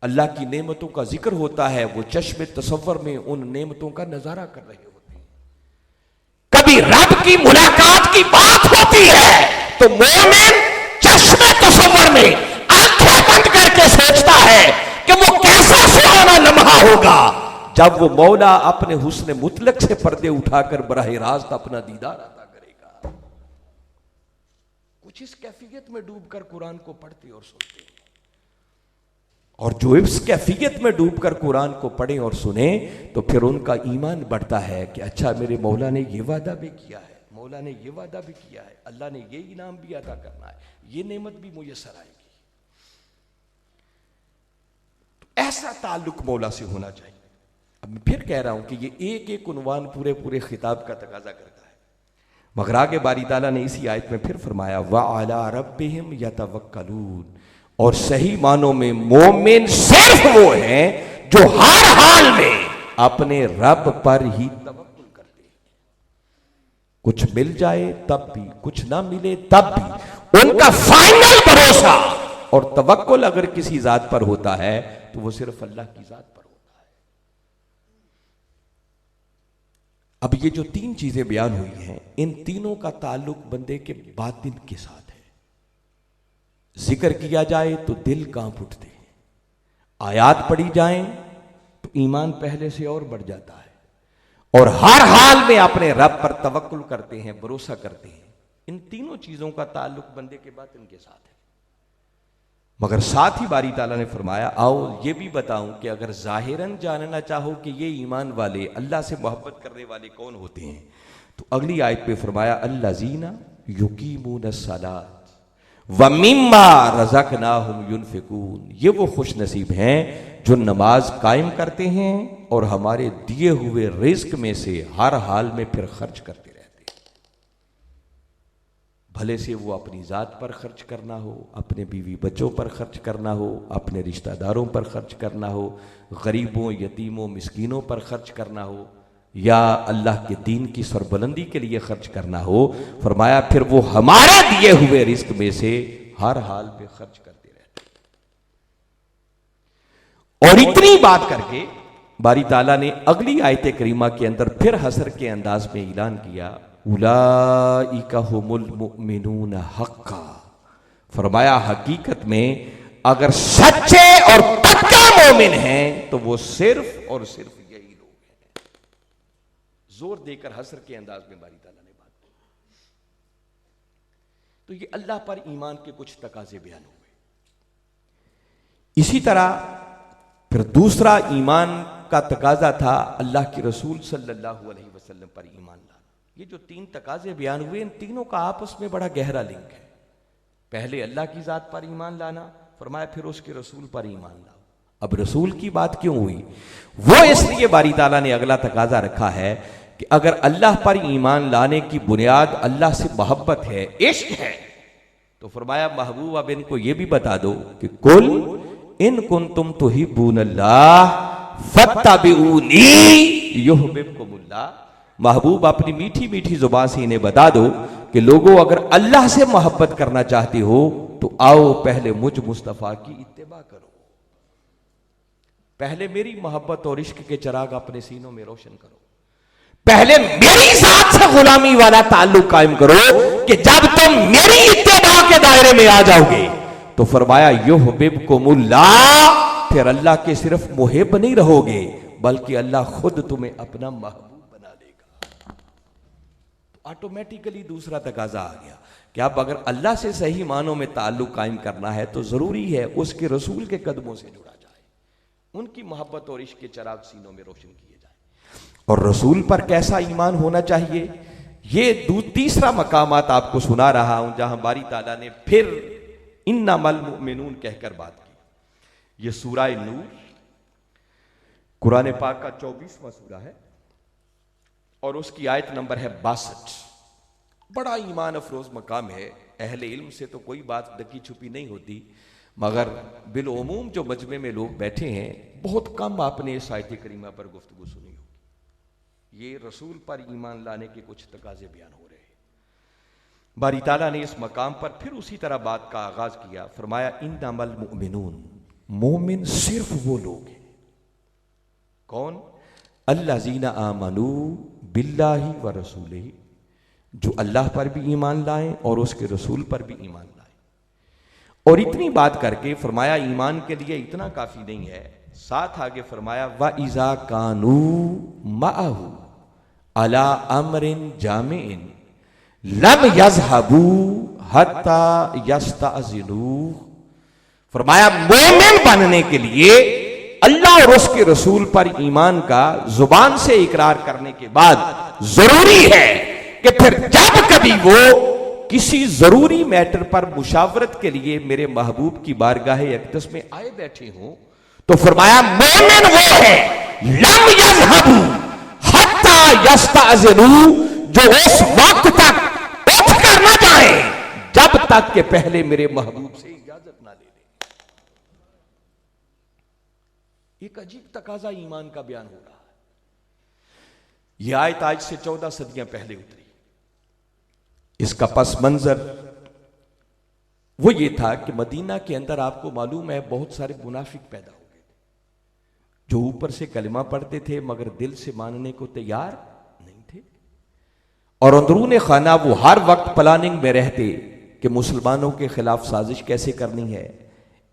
اللہ کی نعمتوں کا ذکر ہوتا ہے، وہ چشم تصور میں ان نعمتوں کا نظارہ کر رہے ہوتے ہیں. کبھی رب کی ملاقات کی بات ہوتی ہے تو مومن چشم تصور میں آنکھیں بند کر کے سوچتا ہے کہ وہ کیسا سہانا لمحہ ہوگا جب وہ مولا اپنے حسن مطلق سے پردے اٹھا کر براہ راست اپنا دیدار عطا کرے گا. کچھ اس کیفیت میں ڈوب کر قرآن کو پڑھتے اور سنتے ہیں، اور جو اس کیفیت میں ڈوب کر قرآن کو پڑھیں اور سنیں تو پھر ان کا ایمان بڑھتا ہے کہ اچھا میرے مولا نے یہ وعدہ بھی کیا ہے، مولا نے یہ وعدہ بھی کیا ہے، اللہ نے یہ انعام بھی عطا کرنا ہے، یہ نعمت بھی میسر آئے گی۔ تو ایسا تعلق مولا سے ہونا چاہیے۔ اب میں پھر کہہ رہا ہوں کہ یہ ایک ایک عنوان پورے خطاب کا تقاضا کرتا ہے، مگر آگے باری تعالیٰ نے اسی آیت میں پھر فرمایا وَعَلَىٰ رَبِّهِمْ يَتَوَكَّلُونَ، اور صحیح معنوں میں مومن صرف وہ ہیں جو ہر حال میں اپنے رب پر ہی توکل کرتے ہیں، کچھ مل جائے تب بھی، کچھ نہ ملے تب بھی ان کا فائنل بھروسہ اور توکل اگر کسی ذات پر ہوتا ہے تو وہ صرف اللہ کی ذات پر ہوتا ہے۔ اب یہ جو تین چیزیں بیان ہوئی ہیں، ان تینوں کا تعلق بندے کے باطن کے ساتھ ہے۔ ذکر کیا جائے تو دل کانپ اٹھتے ہیں، آیات پڑھی جائیں تو ایمان پہلے سے اور بڑھ جاتا ہے، اور ہر حال میں اپنے رب پر توکل کرتے ہیں، بھروسہ کرتے ہیں۔ ان تینوں چیزوں کا تعلق بندے کے باطن کے ساتھ ہے۔ مگر ساتھ ہی باری تعالیٰ نے فرمایا آؤ یہ بھی بتاؤں کہ اگر ظاہراً جاننا چاہو کہ یہ ایمان والے اللہ سے محبت کرنے والے کون ہوتے ہیں تو اگلی آیت پہ فرمایا الذین یقیمون الصلاۃ وَمِمَّا رَزَقْنَاهُمْ يُنْفِقُونَ، یہ وہ خوش نصیب ہیں جو نماز قائم کرتے ہیں اور ہمارے دیے ہوئے رزق میں سے ہر حال میں پھر خرچ کرتے رہتے ہیں، بھلے سے وہ اپنی ذات پر خرچ کرنا ہو، اپنے بیوی بچوں پر خرچ کرنا ہو، اپنے رشتہ داروں پر خرچ کرنا ہو، غریبوں یتیموں مسکینوں پر خرچ کرنا ہو، یا اللہ کے دین کی سربلندی کے لیے خرچ کرنا ہو، فرمایا پھر وہ ہمارے دیے ہوئے رزق میں سے ہر حال پہ خرچ کرتے رہتے ہیں۔ اور اتنی بات کر کے باری تعالیٰ نے اگلی آیت کریمہ کے اندر پھر حسر کے انداز میں اعلان کیا اولئک ھم المؤمنون حقا، فرمایا حقیقت میں اگر سچے اور پکا مومن ہیں تو وہ صرف اور صرف زور دے کر حسر کے انداز میں باری تعالیٰ نے بات کی۔ تو یہ اللہ پر ایمان کے کچھ تقاضے بیان ہوئے۔ اسی طرح پھر دوسرا ایمان کا تقاضا تھا اللہ کے رسول صلی اللہ علیہ وسلم پر ایمان لانا۔ یہ جو تین تقاضے بیان ہوئے ان تینوں کا آپس میں بڑا گہرا لنک ہے۔ پہلے اللہ کی ذات پر ایمان لانا، فرمایا پھر اس کے رسول پر ایمان لاؤ۔ اب رسول کی بات کیوں ہوئی؟ وہ اس لیے باری تعالیٰ نے اگلا تقاضا رکھا ہے کہ اگر اللہ پر ایمان لانے کی بنیاد اللہ سے محبت ہے، عشق ہے، تو فرمایا محبوب اب ان کو یہ بھی بتا دو کہ قل ان کنتم تحبون اللہ فاتبعونی یحببکم اللہ۔ محبوب اپنی میٹھی میٹھی زبان سے انہیں بتا دو کہ لوگوں اگر اللہ سے محبت کرنا چاہتے ہو تو آؤ پہلے مجھ مصطفیٰ کی اتباع کرو، پہلے میری محبت اور عشق کے چراغ اپنے سینوں میں روشن کرو، پہلے میری ذات سے غلامی والا تعلق قائم کرو کہ جب تم میری اتباع کے دائرے میں آ جاؤ گے تو فرمایا یحببکم اللہ، پھر اللہ کے صرف محب نہیں رہو گے بلکہ اللہ خود تمہیں اپنا محبوب بنا لے گا۔ آٹومیٹیکلی دوسرا تقاضا آ گیا کہ اب اگر اللہ سے صحیح معنوں میں تعلق قائم کرنا ہے تو ضروری ہے اس کے رسول کے قدموں سے جڑا جائے، ان کی محبت اور عشق کے چراغ سینوں میں روشن کیے جائے۔ اور رسول پر کیسا ایمان ہونا چاہیے، یہ تیسرا مقامات آپ کو سنا رہا ہوں جہاں باری تعالیٰ نے پھر انما المؤمنون کہہ کر بات کی۔ یہ سورہ نور قرآن پاک کا 24واں سورہ ہے اور اس کی آیت نمبر ہے 62۔ بڑا ایمان افروز مقام ہے، اہل علم سے تو کوئی بات ڈکی چھپی نہیں ہوتی، مگر بالعموم جو مجمع میں لوگ بیٹھے ہیں بہت کم آپ نے اس آیت کریمہ پر گفتگو سنی ہوگی۔ یہ رسول پر ایمان لانے کے کچھ تقاضے بیان ہو رہے ہیں۔ باری تعالیٰ نے اس مقام پر پھر اسی طرح بات کا آغاز کیا، فرمایا انما المؤمنون، مومن صرف وہ لوگ ہیں، کون؟ الذین آمنوا باللہ ورسولہ، جو اللہ پر بھی ایمان لائیں اور اس کے رسول پر بھی ایمان لائیں۔ اور اتنی بات کر کے فرمایا ایمان کے لیے اتنا کافی نہیں ہے، ساتھ آگے فرمایا وَإِذَا كَانُوا مَعَهُ عَلَىٰ أَمْرٍ جَامِعٍ لم یذهبوا حتی یستأذنوا، فرمایا مومن بننے کے لیے اللہ اور اس کے رسول پر ایمان کا زبان سے اقرار کرنے کے بعد ضروری ہے کہ پھر جب کبھی وہ کسی ضروری میٹر پر مشاورت کے لیے میرے محبوب کی بارگاہ اقدس میں آئے بیٹھے ہوں تو فرمایا مومن وہ ہے لم یذهبوا حتی یستأذنوا، جو اس وقت تک اٹھ کر نہ جائیں جب تک کہ پہلے میرے محبوب سے اجازت نہ لے لیں۔ ایک عجیب تقاضا ایمان کا بیان ہو رہا ہے۔ یہ آیت آج سے 14 صدیاں پہلے اتری۔ اس کا پس منظر وہ یہ تھا کہ مدینہ کے اندر آپ کو معلوم ہے بہت سارے منافق پیدا ہو گئے تھے جو اوپر سے کلمہ پڑھتے تھے مگر دل سے ماننے کو تیار نہیں تھے، اور اندرون خانہ وہ ہر وقت پلاننگ میں رہتے کہ مسلمانوں کے خلاف سازش کیسے کرنی ہے،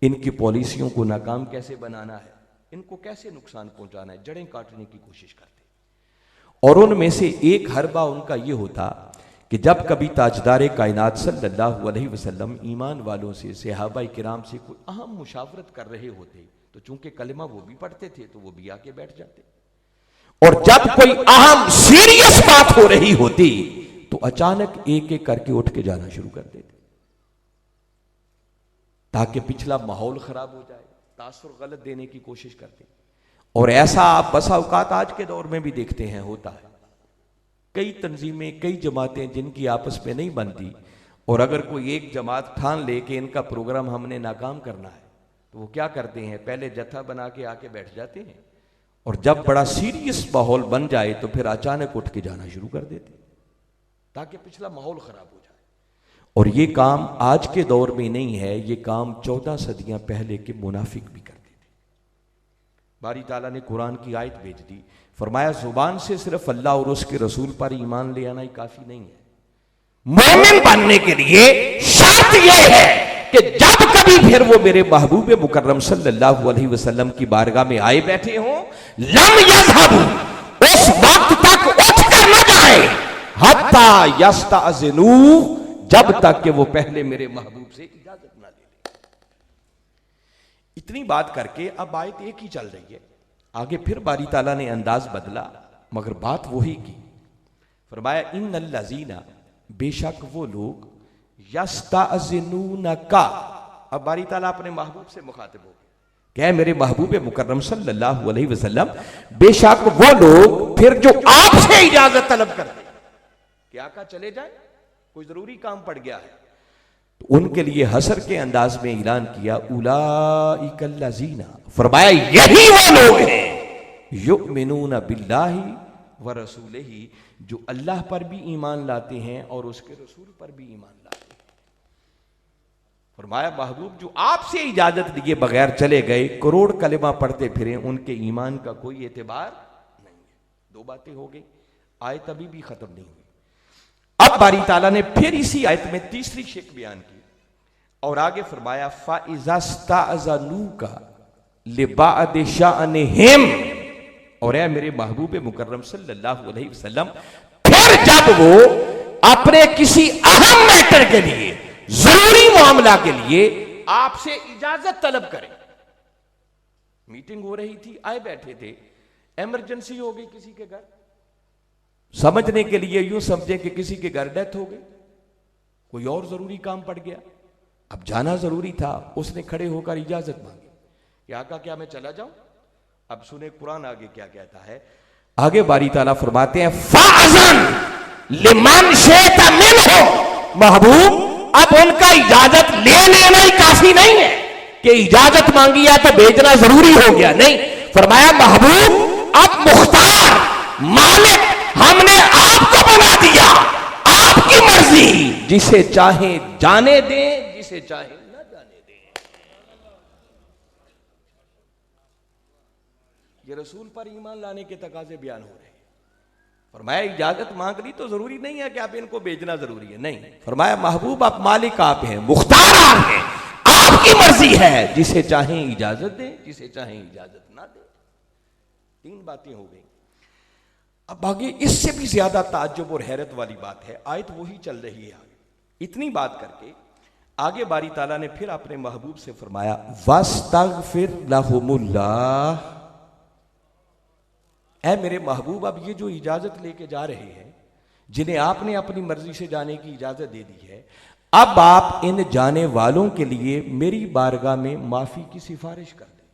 ان کی پالیسیوں کو ناکام کیسے بنانا ہے، ان کو کیسے نقصان پہنچانا ہے، جڑیں کاٹنے کی کوشش کرتے۔ اور ان میں سے ایک حربہ ان کا یہ ہوتا کہ جب کبھی تاجدار کائنات صلی اللہ علیہ وسلم ایمان والوں سے، صحابہ کرام سے کوئی اہم مشاورت کر رہے ہوتے تو چونکہ کلمہ وہ بھی پڑھتے تھے تو وہ بھی آ کے بیٹھ جاتے، اور جب کوئی اہم سیریس بات ہو رہی ہوتی تو اچانک ایک ایک کر کے اٹھ کے جانا شروع کر دیتے تاکہ پچھلا ماحول خراب ہو جائے، تاثر غلط دینے کی کوشش کرتے۔ اور ایسا آپ بسا اوقات آج کے دور میں بھی دیکھتے ہیں ہوتا ہے، کئی تنظیمیں، کئی جماعتیں جن کی آپس میں نہیں بنتی، اور اگر کوئی ایک جماعت ٹھان لے کہ ان کا پروگرام ہم نے ناکام کرنا ہے تو وہ کیا کرتے ہیں، پہلے جتھا بنا کے آ کے بیٹھ جاتے ہیں، اور جب بڑا سیریس ماحول بن جائے تو پھر اچانک اٹھ کے جانا شروع کر دیتے تاکہ پچھلا ماحول خراب ہو جائے۔ اور یہ کام آج کے دور میں نہیں ہے، یہ کام 14 صدیاں پہلے کے منافق بھی کرتے تھے۔ باری تعالیٰ نے قرآن کی آیت بھیج دی، فرمایا زبان سے صرف اللہ اور اس کے رسول پر ایمان لے آنا ہی کافی نہیں ہے، مومن بننے کے لیے شرط یہ ہے کہ جب کبھی پھر وہ میرے محبوب مکرم صلی اللہ علیہ وسلم کی بارگاہ میں آئے بیٹھے ہوں، لم یذهبوا، اس وقت تک اٹھ کر نہ جائیں، حتی یستأذنوا، جب تک کہ وہ پہلے میرے محبوب سے اجازت نہ لے لیں۔ اتنی بات کر کے اب آیت ایک ہی چل رہی ہے، آگے پھر باری تعالیٰ نے انداز بدلا مگر بات وہی کی، فرمایا ان الذین، بے شک وہ لوگ، یستأذنونک، اب باری تعالیٰ اپنے محبوب سے مخاطب ہو گئے کہ اے میرے محبوب مکرم صلی اللہ علیہ وسلم، بے شک وہ لوگ پھر جو آپ سے اجازت طلب کرتے کہ آقا چلے جائیں، کوئی ضروری کام پڑ گیا ہے، تو ان کے لیے حسر کے انداز میں اعلان کیا اولئک الذین، فرمایا یہی وہ لوگ ہیں یؤمنون باللہ ورسولہ، جو اللہ پر بھی ایمان لاتے ہیں اور اس کے رسول پر بھی ایمان لاتے ہیں۔ فرمایا محبوب جو آپ سے اجازت لیے بغیر چلے گئے، کروڑ کلمہ پڑھتے پھریں، ان کے ایمان کا کوئی اعتبار نہیں ہے۔ دو باتیں ہو گئی، آیت ابھی بھی ختم نہیں ہوئی۔ اب باری تعالیٰ نے پھر اسی آیت میں تیسری شک بیان کی اور آگے فرمایا فَإِذَا اسْتَأْذَنُوكَ لِبَعْضِ شَأْنِهِمْ، اور اے میرے محبوب مکرم صلی اللہ علیہ وسلم، پھر جب وہ اپنے کسی اہم میٹر کے لیے، ضروری معاملہ کے لیے آپ سے اجازت طلب کریں، میٹنگ ہو رہی تھی، آئے بیٹھے تھے، ایمرجنسی ہو گئی کسی کے گھر، سمجھنے کے لیے یوں سمجھیں کہ کسی کے گھر ڈیتھ ہو گئی، کوئی اور ضروری کام پڑ گیا، اب جانا ضروری تھا، اس نے کھڑے ہو کر اجازت مانگی کہ آقا کیا میں چلا جاؤں؟ اب سنیں قرآن آگے کیا کہتا ہے، آگے باری تعالیٰ فرماتے ہیں فَأَذَنْ لِمَنْ شِئْتَ مِنْهُمْ، محبوب اب ان کا اجازت لے لینا ہی کافی نہیں ہے کہ اجازت مانگی ہے تو بھیجنا ضروری ہو گیا، نہیں، فرمایا محبوب اب مختار، مالک، ہم نے آپ کو بنا دیا، آپ کی مرضی، جسے چاہیں جانے دیں، جسے چاہیں نہ جانے دیں۔ یہ رسول پر ایمان لانے کے تقاضے بیان ہو رہے ہیں۔ فرمایا اجازت مانگ لی تو ضروری نہیں ہے کہ آپ ان کو بھیجنا ضروری ہے، نہیں، فرمایا محبوب آپ مالک آپ ہیں، مختار آپ ہیں، آپ کی مرضی ہے، جسے چاہیں اجازت دیں، جسے چاہیں اجازت نہ دیں۔ تین باتیں ہو گئی۔ اب آگے اس سے بھی زیادہ تعجب اور حیرت والی بات ہے، آیت وہی چل رہی ہے آگے، اتنی بات کر کے آگے باری تعالیٰ نے پھر اپنے محبوب سے فرمایا وَاسْتَغْفِرْ لَهُمُ اللَّهُ، اے میرے محبوب اب یہ جو اجازت لے کے جا رہے ہیں، جنہیں آپ نے اپنی مرضی سے جانے کی اجازت دے دی ہے، اب آپ ان جانے والوں کے لیے میری بارگاہ میں معافی کی سفارش کر دیں،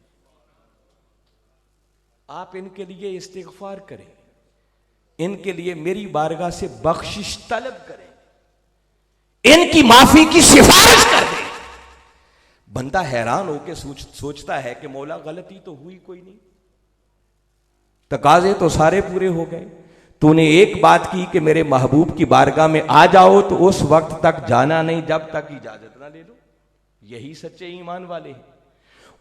آپ ان کے لیے استغفار کریں، ان کے لیے میری بارگاہ سے بخشش طلب کریں، ان کی معافی کی سفارش کر دیں۔ بندہ حیران ہو کے سوچتا ہے کہ مولا غلطی تو ہوئی کوئی نہیں، تقاضے تو سارے پورے ہو گئے، تو نے ایک بات کی کہ میرے محبوب کی بارگاہ میں آ جاؤ، تو اس وقت تک جانا نہیں جب تک اجازت نہ لے لو، یہی سچے ایمان والے ہیں۔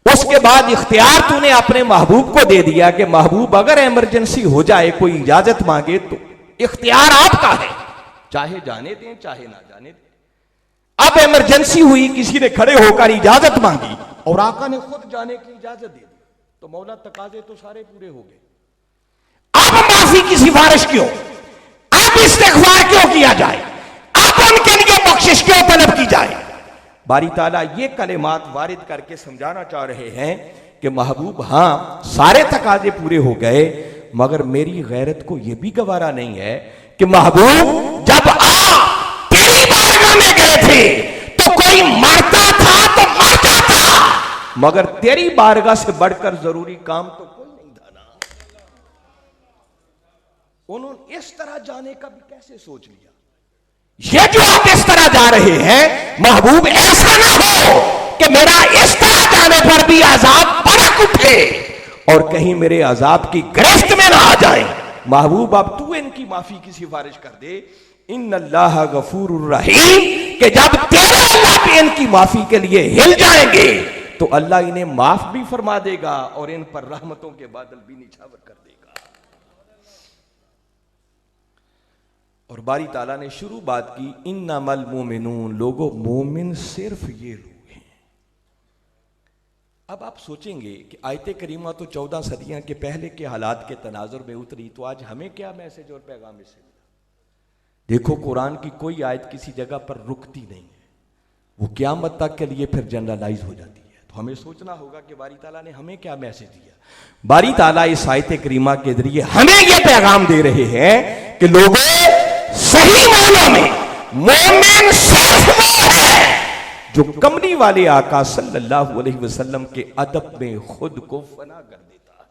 اس کے بعد اختیار تو نے اپنے محبوب کو دے دیا کہ محبوب اگر ایمرجنسی ہو جائے، کوئی اجازت مانگے تو اختیار آپ کا ہے، چاہے جانے دیں چاہے نہ جانے دیں۔ اب ایمرجنسی ہوئی، کسی نے کھڑے ہو کر اجازت مانگی اور آقا نے خود جانے کی اجازت دے دی، تو مولا تقاضے تو سارے پورے ہو گئے، اب معافی کی سفارش کیوں، اب استغفار کیوں کیا جائے، اب ان کے لیے بخشش کیوں طلب کی جائے؟ باری تعالیٰ یہ کلمات وارد کر کے سمجھانا چاہ رہے ہیں کہ محبوب ہاں سارے تقاضے پورے ہو گئے، مگر میری غیرت کو یہ بھی گوارا نہیں ہے کہ محبوب جب تیری بارگاہ میں گئے تھے تو کوئی مرتا تھا تو مرتا تھا، مگر تیری بارگاہ سے بڑھ کر ضروری کام تو کوئی نہیں تھا نا۔ انہوں نے اس طرح جانے کا بھی کیسے سوچ لیا؟ یہ جو آپ اس طرح جا رہے ہیں محبوب، ایسا نہ ہو کہ میرا اس طرح جانے پر بھی عذاب بڑک اٹھے اور کہیں میرے عذاب کی گرفت میں نہ آ جائیں۔ محبوب اب تو ان کی معافی کی سفارش کر دے، ان اللہ غفور الرحیم، کہ جب تیرے اللہ پہ ان کی معافی کے لیے ہل جائیں گے تو اللہ انہیں معاف بھی فرما دے گا اور ان پر رحمتوں کے بادل بھی نچھاور کر دے گا۔ اور باری تعالیٰ نے شروع بات کی انما المومنون، لوگوں مومن صرف یہ لوگ ہیں۔ اب آپ سوچیں گے کہ آیت کریمہ تو 14 صدیاں کے پہلے کے حالات کے تناظر میں اتری، تو آج ہمیں کیا میسج اور پیغام اس سے ملا؟ دیکھو قرآن کی کوئی آیت کسی جگہ پر رکتی نہیں ہے، وہ قیامت تک کے لیے پھر جنرلائز ہو جاتی ہے۔ تو ہمیں سوچنا ہوگا کہ باری تعالیٰ نے ہمیں کیا میسج دیا۔ باری تعالیٰ اس آیت کریمہ کے ذریعے ہمیں یہ پیغام دے رہے ہیں کہ لوگوں صحیح معنوں میں مومن صرف وہ ہے جو کملی والے آقا صلی اللہ علیہ وسلم کے ادب میں خود کو فنا کر دیتا ہے۔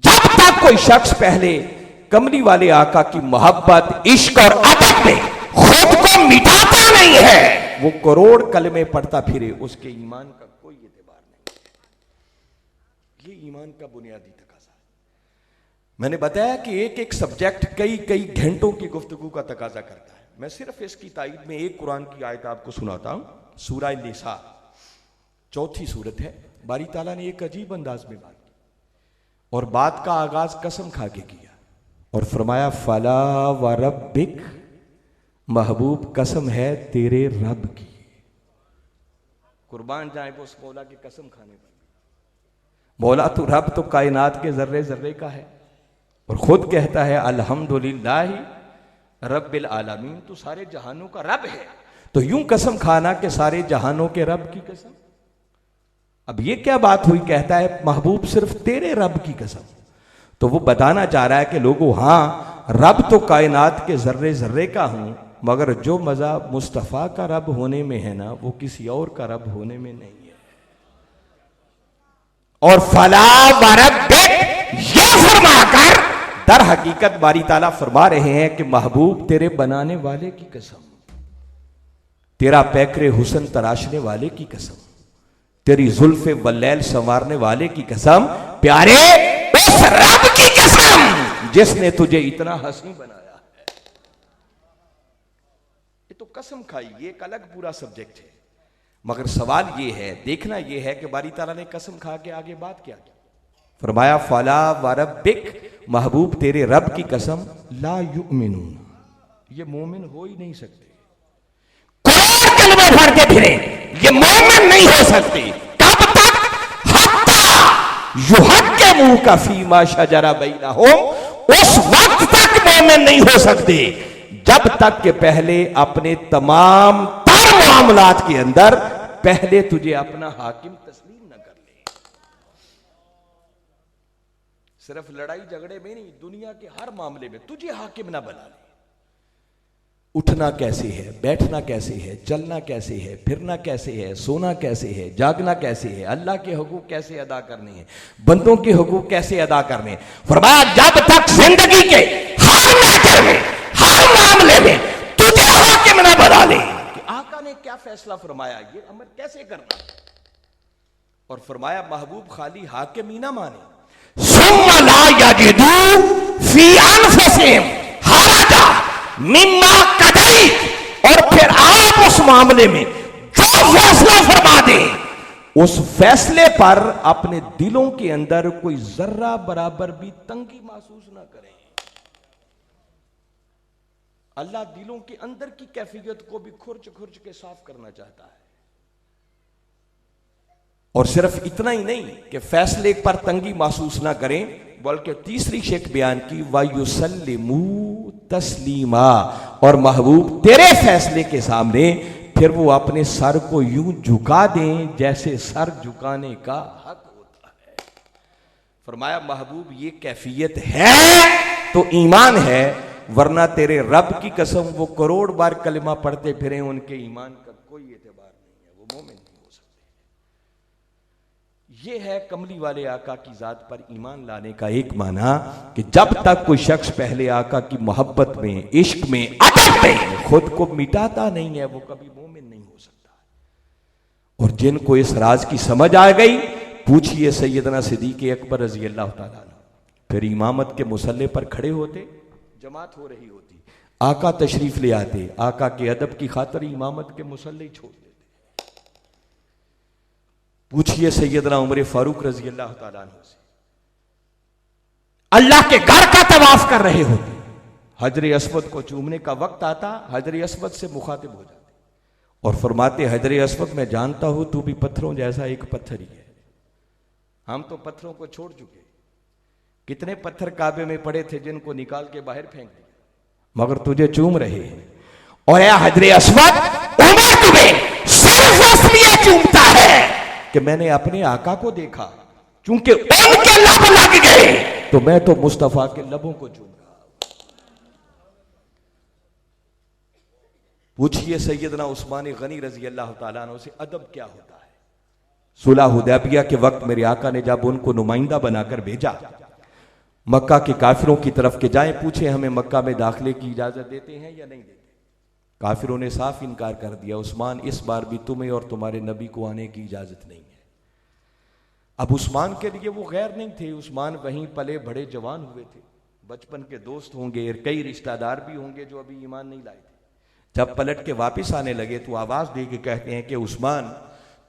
جب تک کوئی شخص پہلے کملی والے آقا کی محبت، عشق اور ادب میں خود کو مٹاتا نہیں ہے، وہ کروڑ کلمے پڑھتا پھرے، اس کے ایمان کا کوئی اعتبار نہیں ہے۔ یہ ایمان کا بنیادی تقاضا ہے۔ میں نے بتایا کہ ایک ایک سبجیکٹ کئی گھنٹوں کی گفتگو کا تقاضا کرتا ہے۔ میں صرف اس کی تائید میں ایک قرآن کی آیت آپ کو سناتا ہوں، سورہ النساء، 4 سورت ہے۔ باری تعالیٰ نے ایک عجیب انداز میں بات کی اور بات کا آغاز قسم کھا کے کیا اور فرمایا فلا وربک، محبوب قسم ہے تیرے رب کی۔ قربان جائیں وہ اس مولا کی قسم کھانے پر۔ مولا تو رب تو کائنات کے ذرے ذرے کا ہے اور خود کہتا ہے الحمدللہ رب العالمین، تو سارے جہانوں کا رب ہے، تو یوں قسم کھانا کہ سارے جہانوں کے رب کی قسم۔ اب یہ کیا بات ہوئی؟ کہتا ہے محبوب صرف تیرے رب کی قسم۔ تو وہ بتانا چاہ رہا ہے کہ لوگوں ہاں رب تو کائنات کے ذرے ذرے کا ہوں، مگر جو مزہ مصطفیٰ کا رب ہونے میں ہے نا، وہ کسی اور کا رب ہونے میں نہیں ہے۔ اور فلا وربک یہ فرما کر در حقیقت باری تعالیٰ فرما رہے ہیں کہ محبوب تیرے بنانے والے کی قسم، تیرا پیکر حسن تراشنے والے کی قسم، تیری زلف واللیل سنوارنے والے کی قسم، پیارے اس رب کی قسم جس نے تجھے اتنا حسین بنایا ہے۔ یہ تو قسم کھائی، یہ ایک الگ پورا سبجیکٹ ہے، مگر سوال یہ ہے، دیکھنا یہ ہے کہ باری تعالیٰ نے قسم کھا کے آگے بات کیا کی؟ فرمایا فلا وربک، محبوب تیرے رب کی قسم، لا یؤمنون، یہ مومن ہو ہی نہیں سکتے۔ کروڑ کلمے پڑھ کے پھرے، یہ مومن نہیں ہو سکتے۔ کب تک؟ حتی یحکمونک یعلموک فیما شجر بینہم، اس وقت تک مومن نہیں ہو سکتے جب تک کہ پہلے اپنے تمام تر معاملات کے اندر پہلے تجھے اپنا حاکم تسلیم نہ کر لے۔ صرف لڑائی جھگڑے میں نہیں، دنیا کے ہر معاملے میں تجھے حاکم نہ بنا لے۔ اٹھنا کیسے ہے، بیٹھنا کیسے ہے، چلنا کیسے ہے، پھرنا کیسے ہے، سونا کیسے ہے، جاگنا کیسے ہے، اللہ کے حقوق کیسے ادا کرنے ہیں، بندوں کے حقوق کیسے ادا کرنے ہیں۔ فرمایا جب تک زندگی کے ہر میٹر میں، ہر معاملے میں تجھے حاکم نہ بنا لے کہ آقا نے کیا فیصلہ فرمایا، یہ امر کیسے کرنا، اور فرمایا محبوب خالی حاکم ہی نہ مانے، ثم لا یجدوا فی انفسہم حرجا مما قضیت، اور پھر آپ اس معاملے میں جو فیصلہ فرما دیں اس فیصلے پر اپنے دلوں کے اندر کوئی ذرہ برابر بھی تنگی محسوس نہ کریں۔ اللہ دلوں کے اندر کی کیفیت کو بھی کھرچ کھرچ کے صاف کرنا چاہتا ہے، اور صرف اتنا ہی نہیں کہ فیصلے پر تنگی محسوس نہ کریں، بلکہ تیسری شک بیان کی وَيُسَلِّمُوا تَسْلِيمًا، اور محبوب تیرے فیصلے کے سامنے پھر وہ اپنے سر کو یوں جھکا دیں جیسے سر جھکانے کا حق ہوتا ہے۔ فرمایا محبوب یہ کیفیت ہے تو ایمان ہے، ورنہ تیرے رب کی قسم وہ کروڑ بار کلمہ پڑھتے پھریں، ان کے ایمان کا کوئی اعتبار نہیں ہے، وہ مومن نہیں ہو سکتے۔ یہ ہے کملی والے آقا کی ذات پر ایمان لانے کا ایک معنی کہ جب تک کوئی شخص پہلے آقا کی محبت میں، عشق میں، ادب میں خود کو مٹاتا نہیں ہے، وہ کبھی مومن نہیں ہو سکتا۔ اور جن کو اس راز کی سمجھ آ گئی، پوچھئے سیدنا صدیق اکبر رضی اللہ تعالیٰ عنہ، پھر امامت کے مصلی پر کھڑے ہوتے، جماعت ہو رہی ہوتی، آقا تشریف لے آتے، آقا کے ادب کی خاطر امامت کے مصلی چھوڑ دیتے۔ پوچھئے سیدنا عمر فاروق رضی اللہ تعالیٰ عنہ سے، اللہ کے گھر کا طواف کر رہے ہوتے، حجر اسود کو چومنے کا وقت آتا، حجر اسود سے مخاطب ہو جاتے اور فرماتے حجر اسود میں جانتا ہوں تو بھی پتھروں جیسا ایک پتھر ہی ہے، ہم تو پتھروں کو چھوڑ چکے، کتنے پتھر کعبے میں پڑے تھے جن کو نکال کے باہر پھینک دیا، مگر تجھے چوم رہے ہیں، اور اے حجر اسود عمر تمہیں صرف اس لیے چومتا ہے کہ میں نے اپنے آقا کو دیکھا، چونکہ ان کے لب لگ گئے تو میں تو مصطفیٰ کے لبوں کو چوم رہا۔ پوچھئے سیدنا عثمان غنی رضی اللہ تعالیٰ عنہ سے ادب کیا ہوتا ہے۔ صلح حدیبیہ کے وقت میرے آقا نے جب ان کو نمائندہ بنا کر بھیجا مکہ کے کافروں کی طرف کہ جائیں پوچھیں ہمیں مکہ میں داخلے کی اجازت دیتے ہیں یا نہیں دیتے، کافروں نے صاف انکار کر دیا، عثمان اس بار بھی تمہیں اور تمہارے نبی کو آنے کی اجازت نہیں ہے۔ اب عثمان کے لیے وہ غیر نہیں تھے، عثمان وہیں پلے بڑے جوان ہوئے تھے، بچپن کے دوست ہوں گے، کئی رشتہ دار بھی ہوں گے جو ابھی ایمان نہیں لائے تھے۔ جب پلٹ کے واپس آنے لگے تو آواز دے کے کہتے ہیں کہ عثمان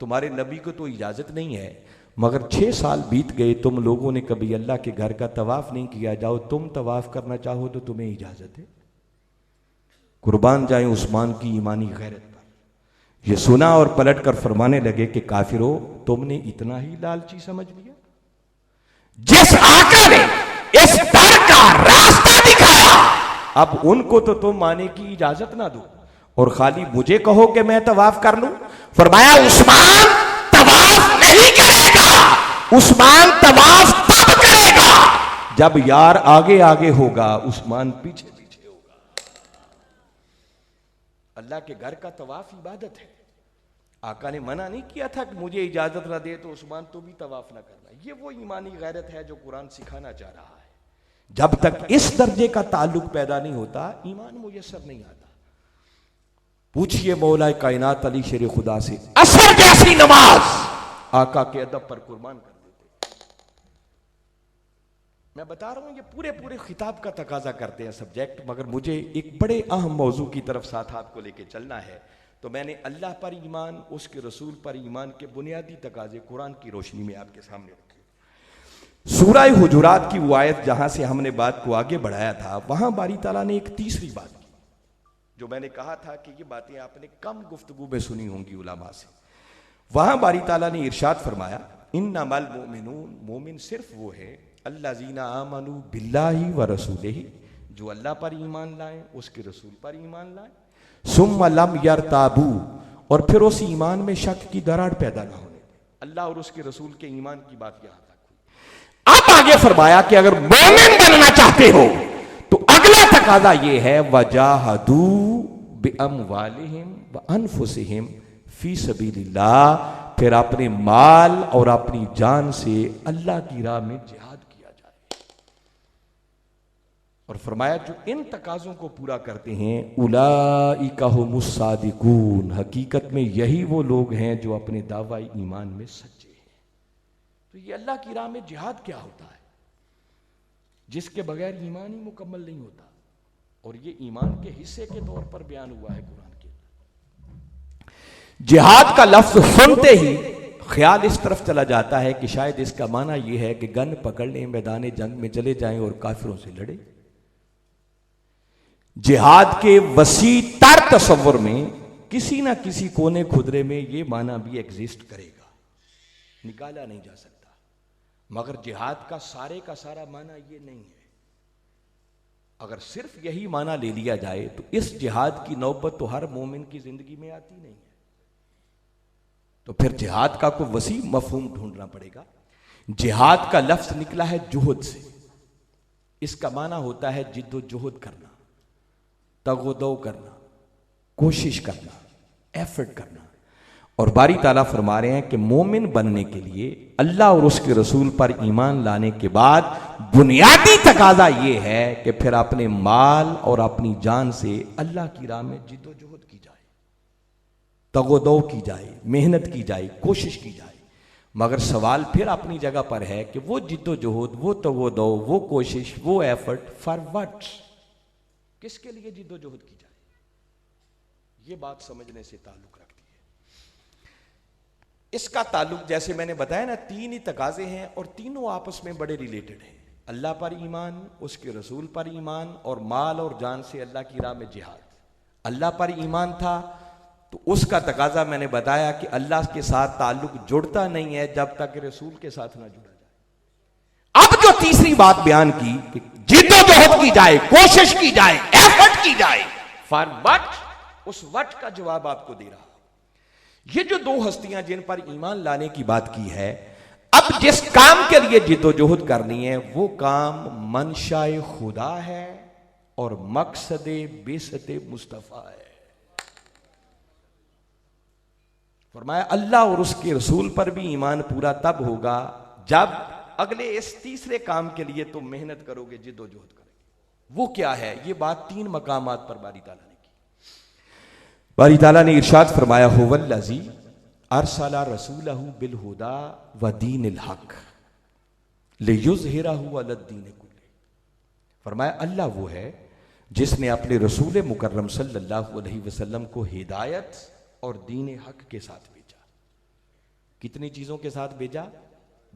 تمہارے نبی کو تو اجازت نہیں ہے، مگر 6 سال بیت گئے تم لوگوں نے کبھی اللہ کے گھر کا طواف نہیں کیا، جاؤ تم طواف کرنا چاہو تو تمہیں اجازت ہے۔ قربان جائیں عثمان کی ایمانی غیرت پر۔ یہ سنا اور پلٹ کر فرمانے لگے کہ کافرو تم نے اتنا ہی لالچی سمجھ لیا، جس آقا نے اس در کا راستہ دکھایا اب ان کو تو تم آنے کی اجازت نہ دو اور خالی مجھے کہو کہ میں طواف کر لوں۔ فرمایا عثمان طواف نہیں کرے گا، عثمان طواف تب کرے گا جب یار آگے آگے ہوگا، عثمان پیچھے پیچھے ہوگا۔ اللہ کے گھر کا طواف عبادت ہے، آقا نے منع نہیں کیا تھا کہ مجھے اجازت نہ دے تو عثمان تو بھی طواف نہ کرنا۔ یہ وہ ایمانی غیرت ہے جو قرآن سکھانا چاہ رہا ہے۔ جب تک اس درجے کا تعلق پیدا نہیں ہوتا ایمان میسر نہیں آتا۔ پوچھئے مولا کائنات علی شیر خدا سے، عصر جیسی نماز آقا کے ادب پر قربان کر دیتے۔ میں بتا رہا ہوں یہ پورے خطاب کا تقاضا کرتے ہیں سبجیکٹ، مگر مجھے ایک بڑے اہم موضوع کی طرف ساتھ آپ کو لے کے چلنا ہے، تو میں نے اللہ پر ایمان، اس کے رسول پر ایمان کے بنیادی تقاضے قرآن کی روشنی میں آپ کے سامنے رکھے۔ سورہ حجرات کی وہ آیت جہاں سے ہم نے بات کو آگے بڑھایا تھا، وہاں باری تعالیٰ نے ایک تیسری بات کی جو میں نے کہا تھا کہ یہ باتیں آپ نے کم گفتگو میں سنی ہوں گی علماء سے۔ وہاں باری تعالیٰ نے ارشاد فرمایا انما المؤمنون، مومن صرف وہ ہے الذین آمنوا باللہ ورسولہ، جو اللہ پر ایمان لائیں، اس کے رسول پر ایمان لائیں، ثم لم یرتابوا، اور پھر اس ایمان میں شک کی دراڑ پیدا نہ ہونے دیں۔ اللہ اور اس کے رسول کے ایمان کی بات یہاں تک ہوئی۔ اب آگے فرمایا کہ اگر مومن بننا چاہتے ہو تو اگلا تقاضا یہ ہے وجاہدوا باموالہم وانفسہم فی سبیل اللہ، پھر اپنے مال اور اپنی جان سے اللہ کی راہ میں جہاد کیا جائے۔ اور فرمایا جو ان تقاضوں کو پورا کرتے ہیں اولئک ھم الصادقون، حقیقت میں یہی وہ لوگ ہیں جو اپنے دعوی ایمان میں سچے ہیں۔ تو یہ اللہ کی راہ میں جہاد کیا ہوتا ہے؟ جس کے بغیر ایمان ہی مکمل نہیں ہوتا، اور یہ ایمان کے حصے کے طور پر بیان ہوا ہے قرآن کے۔ جہاد کا لفظ سنتے ہی خیال اس طرف چلا جاتا ہے کہ شاید اس کا معنی یہ ہے کہ گن پکڑ لیں، میدان جنگ میں چلے جائیں اور کافروں سے لڑیں۔ جہاد کے وسیع تر تصور میں کسی نہ کسی کونے خدرے میں یہ معنی بھی ایگزسٹ کرے گا، نکالا نہیں جا سکتا، مگر جہاد کا سارا معنی یہ نہیں ہے۔ اگر صرف یہی معنی لے لیا جائے تو اس جہاد کی نوبت تو ہر مومن کی زندگی میں آتی نہیں ہے، تو پھر جہاد کا کوئی وسیع مفہوم ڈھونڈنا پڑے گا۔ جہاد کا لفظ نکلا ہے جہد سے، اس کا معنی ہوتا ہے جد و جہد کرنا، تگ و دو کرنا، کوشش کرنا، ایفرٹ کرنا۔ اور باری تعالیٰ فرما رہے ہیں کہ مومن بننے کے لیے اللہ اور اس کے رسول پر ایمان لانے کے بعد بنیادی تقاضا یہ ہے کہ پھر اپنے مال اور اپنی جان سے اللہ کی راہ میں جد و جہد کی جائے، تگ و دو کی جائے، محنت کی جائے، کوشش کی جائے۔ مگر سوال پھر اپنی جگہ پر ہے کہ وہ جد و جہد، وہ تگ و دو، وہ کوشش، وہ ایفرٹ فار وٹ، کس کے لیے جد و جہد کی جائے؟ یہ بات سمجھنے سے تعلق رکھتی ہے۔ اس کا تعلق جیسے میں نے بتایا نا، تین ہی تقاضے ہیں اور تینوں آپس میں بڑے ریلیٹڈ ہیں، اللہ پر ایمان، اس کے رسول پر ایمان، اور مال اور جان سے اللہ کی راہ میں جہاد۔ اللہ پر ایمان تھا تو اس کا تقاضا میں نے بتایا کہ اللہ کے ساتھ تعلق جڑتا نہیں ہے جب تک رسول کے ساتھ نہ جڑا جائے۔ اب جو تیسری بات بیان کی کہ جد و جہد کی جائے، کوشش کی جائے، ایفرٹ کی جائے، فار وٹ، اس وٹ کا جواب آپ کو دے رہا۔ یہ جو دو ہستیاں جن پر ایمان لانے کی بات کی ہے، اب جس کام کے لیے جد و جہد کرنی ہے وہ کام منشاء خدا ہے اور مقصد بعثت مصطفیٰ ہے۔ فرمایا اللہ اور اس کے رسول پر بھی ایمان پورا تب ہوگا جب اگلے اس تیسرے کام کے لیے تم محنت کرو گے، جد و جہد کرو گے۔ وہ کیا ہے؟ یہ بات تین مقامات پر باری تعالیٰ نے کی۔ باری تعالیٰ نے ارشاد فرمایا هو الذی ارسل رسولہ بالہدی ودین الحق لیظہرہ علی الدین کلہ۔ فرمایا اللہ وہ ہے جس نے اپنے رسول مکرم صلی اللہ علیہ وسلم کو ہدایت اور دین حق کے ساتھ بھیجا۔ کتنی چیزوں کے ساتھ بھیجا؟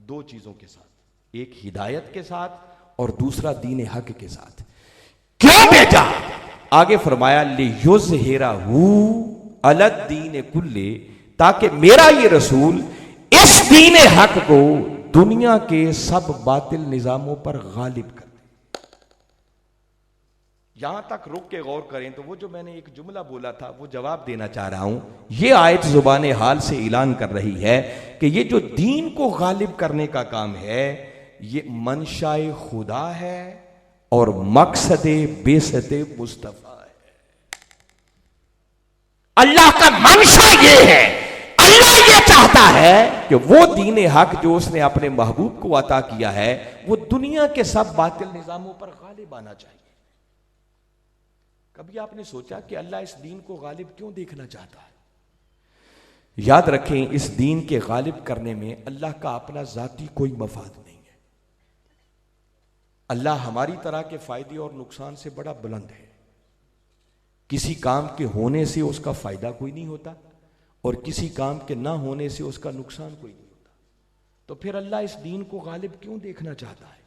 دو چیزوں کے ساتھ، ایک ہدایت کے ساتھ اور دوسرا دین حق کے ساتھ۔ کیوں بھیجا؟ آگے فرمایا لیظہرہ علی الدین کلہ، تاکہ میرا یہ رسول اس دین حق کو دنیا کے سب باطل نظاموں پر غالب کر دے۔ یہاں تک رک کے غور کریں تو وہ جو میں نے ایک جملہ بولا تھا وہ جواب دینا چاہ رہا ہوں۔ یہ آیت زبان حال سے اعلان کر رہی ہے کہ یہ جو دین کو غالب کرنے کا کام ہے یہ منشاء خدا ہے اور مقصد بعثت مصطفیٰ ہے۔ اللہ کا منشا یہ ہے، اللہ یہ چاہتا ہے کہ وہ دین حق جو اس نے اپنے محبوب کو عطا کیا ہے وہ دنیا کے سب باطل نظاموں پر غالب آنا چاہیے۔ کبھی آپ نے سوچا کہ اللہ اس دین کو غالب کیوں دیکھنا چاہتا ہے؟ یاد رکھیں اس دین کے غالب کرنے میں اللہ کا اپنا ذاتی کوئی مفاد نہیں ہے۔ اللہ ہماری طرح کے فائدے اور نقصان سے بڑا بلند ہے۔ کسی کام کے ہونے سے اس کا فائدہ کوئی نہیں ہوتا اور کسی کام کے نہ ہونے سے اس کا نقصان کوئی نہیں ہوتا، تو پھر اللہ اس دین کو غالب کیوں دیکھنا چاہتا ہے؟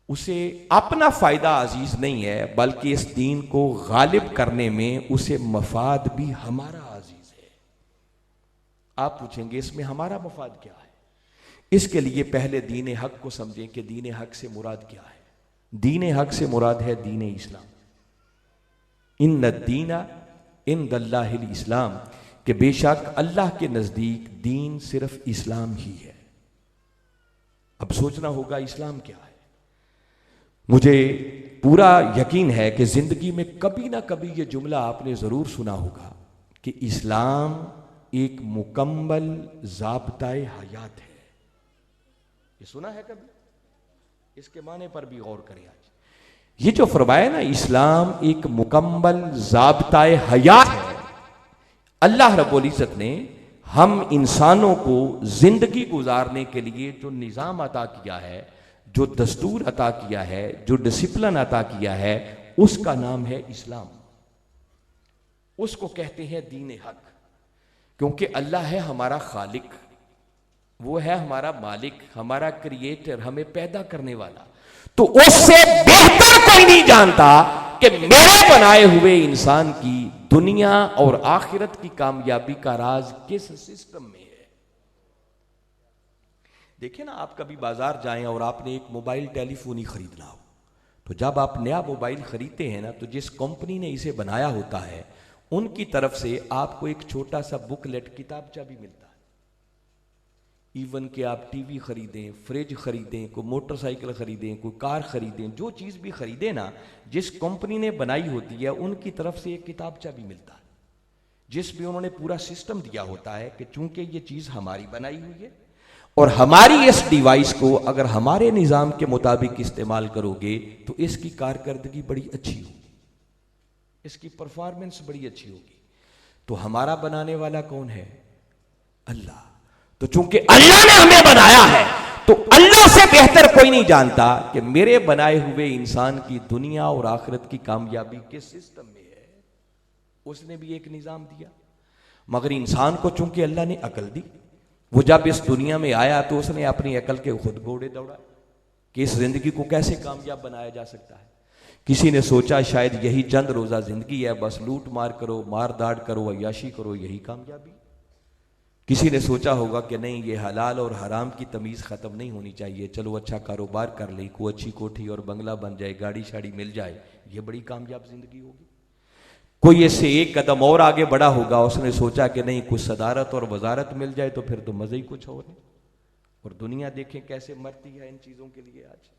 اسے اپنا فائدہ عزیز نہیں ہے بلکہ اس دین کو غالب کرنے میں اسے مفاد بھی ہمارا عزیز ہے۔ آپ پوچھیں گے اس میں ہمارا مفاد کیا ہے؟ اس کے لیے پہلے دین حق کو سمجھیں کہ دین حق سے مراد کیا ہے۔ دین حق سے مراد ہے دین اسلام۔ ان الدین عند اللہ الاسلام، کہ بے شک اللہ کے نزدیک دین صرف اسلام ہی ہے۔ اب سوچنا ہوگا اسلام کیا ہے۔ مجھے پورا یقین ہے کہ زندگی میں کبھی نہ کبھی یہ جملہ آپ نے ضرور سنا ہوگا کہ اسلام ایک مکمل ضابطۂ حیات ہے۔ یہ سنا ہے کبھی؟ اس کے معنی پر بھی غور کریں۔ آج یہ جو فرمایا نا اسلام ایک مکمل ضابطۂ حیات ہے، اللہ رب العزت نے ہم انسانوں کو زندگی گزارنے کے لیے جو نظام عطا کیا ہے، جو دستور عطا کیا ہے، جو ڈسپلن عطا کیا ہے، اس کا نام ہے اسلام۔ اس کو کہتے ہیں دین حق، کیونکہ اللہ ہے ہمارا خالق، وہ ہے ہمارا مالک، ہمارا کریٹر، ہمیں پیدا کرنے والا۔ تو اس سے بہتر کوئی نہیں جانتا کہ میرے بنائے ہوئے انسان کی دنیا اور آخرت کی کامیابی کا راز کس سسٹم میں ہے۔ دیکھیں نا، آپ کبھی بازار جائیں اور آپ نے ایک موبائل ٹیلی فون ہی خریدنا ہو، تو جب آپ نیا موبائل خریدتے ہیں نا، تو جس کمپنی نے اسے بنایا ہوتا ہے ان کی طرف سے آپ کو ایک چھوٹا سا بک لیٹ کتابچہ بھی ملتا ہے۔ ایون کہ آپ ٹی وی خریدیں، فریج خریدیں، کوئی موٹر سائیکل خریدیں، کوئی کار خریدیں، جو چیز بھی خریدیں نا، جس کمپنی نے بنائی ہوتی ہے ان کی طرف سے ایک کتابچہ بھی ملتا ہے، جس میں انہوں نے پورا سسٹم دیا ہوتا ہے کہ چونکہ یہ چیز ہماری بنائی ہوئی ہے اور ہماری اس ڈیوائس کو اگر ہمارے نظام کے مطابق استعمال کرو گے تو اس کی کارکردگی بڑی اچھی ہوگی، اس کی پرفارمنس بڑی اچھی ہوگی۔ تو ہمارا بنانے والا کون ہے؟ اللہ۔ تو چونکہ اللہ نے ہمیں بنایا ہے تو اللہ سے بہتر کوئی نہیں جانتا کہ میرے بنائے ہوئے انسان کی دنیا اور آخرت کی کامیابی کس سسٹم میں ہے۔ اس نے بھی ایک نظام دیا، مگر انسان کو چونکہ اللہ نے عقل دی، وہ جب اس دنیا میں آیا تو اس نے اپنی عقل کے خود گھوڑے دوڑائے کہ اس زندگی کو کیسے کامیاب بنایا جا سکتا ہے۔ کسی نے سوچا شاید یہی چند روزہ زندگی ہے، بس لوٹ مار کرو، مار داڑ کرو، عیاشی کرو، یہی کامیابی۔ کسی نے سوچا ہوگا کہ نہیں، یہ حلال اور حرام کی تمیز ختم نہیں ہونی چاہیے، چلو اچھا کاروبار کر لیں، کوئی اچھی کوٹھی اور بنگلہ بن جائے، گاڑی شاڑی مل جائے، یہ بڑی کامیاب زندگی ہوگی۔ کوئی اس سے ایک قدم اور آگے بڑھا ہوگا، اس نے سوچا کہ نہیں، کچھ صدارت اور وزارت مل جائے تو پھر تو مزے ہی کچھ اور ہے۔ اور دنیا دیکھیں کیسے مرتی ہے ان چیزوں کے لیے آج،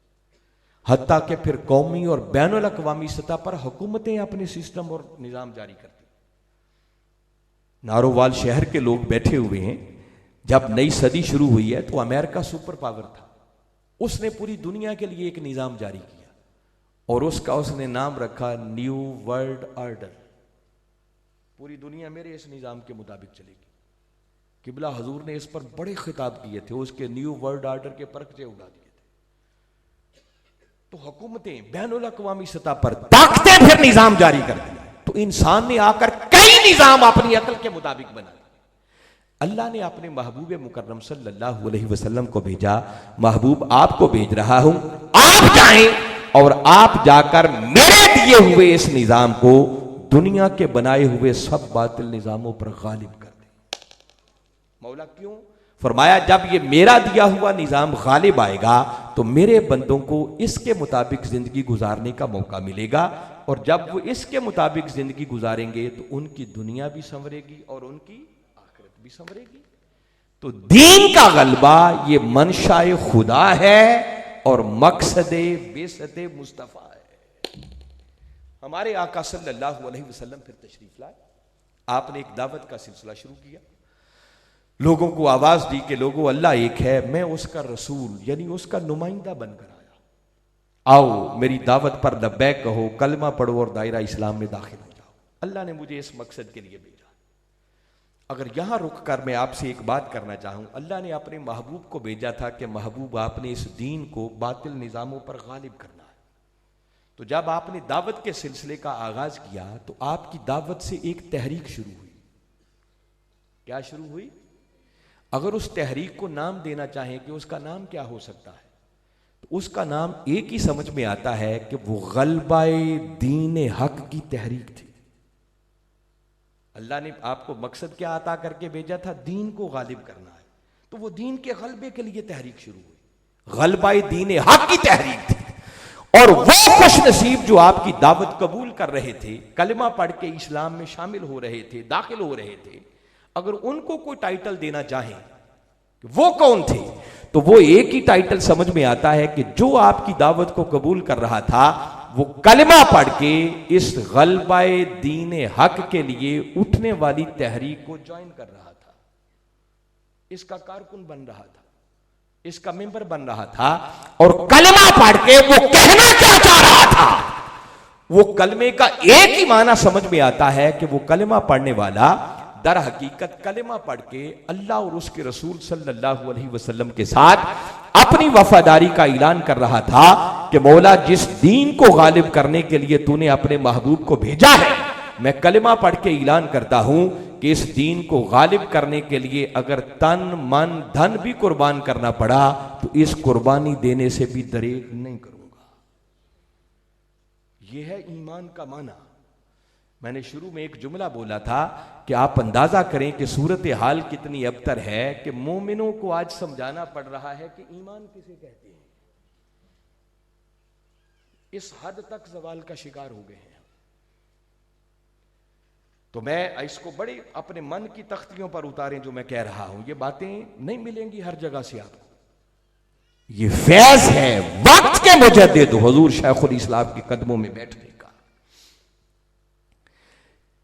حتیٰ کہ پھر قومی اور بین الاقوامی سطح پر حکومتیں اپنے سسٹم اور نظام جاری کرتی۔ نارووال شہر کے لوگ بیٹھے ہوئے ہیں، جب نئی صدی شروع ہوئی ہے تو امریکہ سپر پاور تھا، اس نے پوری دنیا کے لیے ایک نظام جاری کیا اور اس نے نام رکھا نیو ورلڈ آرڈر۔ پوری دنیا میرے اس نظام کے مطابق چلے گی۔ قبلہ حضور نے اس پر بڑے خطاب کیے تھے، اس کے نیو ورلڈ آرڈر کے پرچے اڑا دیے تھے۔ تو حکومتیں بین الاقوامی سطح پر طاقتیں پھر نظام جاری کر دیا، تو انسان نے آ کر کئی نظام اپنی عقل کے مطابق بنا دیا۔ اللہ نے اپنے محبوب مکرم صلی اللہ علیہ وسلم کو بھیجا، محبوب آپ کو بھیج رہا ہوں، آپ جائیں اور آپ جا کر میرے دیے ہوئے اس نظام کو دنیا کے بنائے ہوئے سب باطل نظاموں پر غالب کر دیں۔ مولا کیوں؟ فرمایا جب یہ میرا دیا ہوا نظام غالب آئے گا تو میرے بندوں کو اس کے مطابق زندگی گزارنے کا موقع ملے گا، اور جب وہ اس کے مطابق زندگی گزاریں گے تو ان کی دنیا بھی سنورے گی اور ان کی آخرت بھی سنورے گی۔ تو دین کا غلبہ یہ منشاء خدا ہے اور مقصد بعثت مصطفیٰ ہے۔ ہمارے آقا صلی اللہ علیہ وسلم پھر تشریف لائے، آپ نے ایک دعوت کا سلسلہ شروع کیا، لوگوں کو آواز دی کہ لوگوں اللہ ایک ہے، میں اس کا رسول یعنی اس کا نمائندہ بن کر آیا، آؤ میری دعوت پر لبیک کہو، کلمہ پڑھو اور دائرہ اسلام میں داخل ہو جاؤ۔ اللہ نے مجھے اس مقصد کے لیے بھیجا۔ اگر یہاں رک کر میں آپ سے ایک بات کرنا چاہوں، اللہ نے اپنے محبوب کو بھیجا تھا کہ محبوب آپ نے اس دین کو باطل نظاموں پر غالب کرنا ہے۔ تو جب آپ نے دعوت کے سلسلے کا آغاز کیا تو آپ کی دعوت سے ایک تحریک شروع ہوئی۔ کیا شروع ہوئی؟ اگر اس تحریک کو نام دینا چاہیں کہ اس کا نام کیا ہو سکتا ہے، تو اس کا نام ایک ہی سمجھ میں آتا ہے کہ وہ غلبہ دین حق کی تحریک تھی۔ اللہ نے آپ کو مقصد کیا عطا کر کے بھیجا تھا؟ دین کو غالب کرنا ہے۔ تو وہ دین کے غلبے کے لیے تحریک شروع ہوئی، غلبہ دین حق کی تحریک تھی۔ اور وہ خوش نصیب جو آپ کی دعوت قبول کر رہے تھے، کلمہ پڑھ کے اسلام میں شامل ہو رہے تھے، داخل ہو رہے تھے، اگر ان کو کوئی ٹائٹل دینا چاہیں کہ وہ کون تھے، تو وہ ایک ہی ٹائٹل سمجھ میں آتا ہے کہ جو آپ کی دعوت کو قبول کر رہا تھا وہ کلمہ پڑھ کے اس غلبہ دین حق کے لیے اٹھنے والی تحریک کو جوائن کر رہا تھا، اس کا کارکن بن رہا تھا، اس کا ممبر بن رہا تھا۔ اور کلمہ پڑھ کے وہ کہنا کیا چاہ رہا تھا، وہ کلمے کا ایک ہی معنی سمجھ میں آتا ہے کہ وہ کلمہ پڑھنے والا در حقیقت کلمہ پڑھ کے اللہ اور اس کے رسول صلی اللہ علیہ وسلم کے ساتھ اپنی وفاداری کا اعلان کر رہا تھا کہ مولا جس دین کو غالب کرنے کے لیے تو نے اپنے محبوب کو بھیجا ہے، میں کلمہ پڑھ کے اعلان کرتا ہوں کہ اس دین کو غالب کرنے کے لیے اگر تن من دھن بھی قربان کرنا پڑا تو اس قربانی دینے سے بھی دریغ نہیں کروں گا۔ یہ ہے ایمان کا معنی۔ میں نے شروع میں ایک جملہ بولا تھا کہ آپ اندازہ کریں کہ صورتحال کتنی ابتر ہے کہ مومنوں کو آج سمجھانا پڑ رہا ہے کہ ایمان کسے کہتے ہیں، اس حد تک زوال کا شکار ہو گئے ہیں۔ تو میں اس کو بڑے اپنے من کی تختیوں پر اتاریں جو میں کہہ رہا ہوں، یہ باتیں نہیں ملیں گی ہر جگہ سے آپ کو۔ یہ فیض ہے وقت کے مجدد حضور شیخ الاسلام کے قدموں میں بیٹھنے کا۔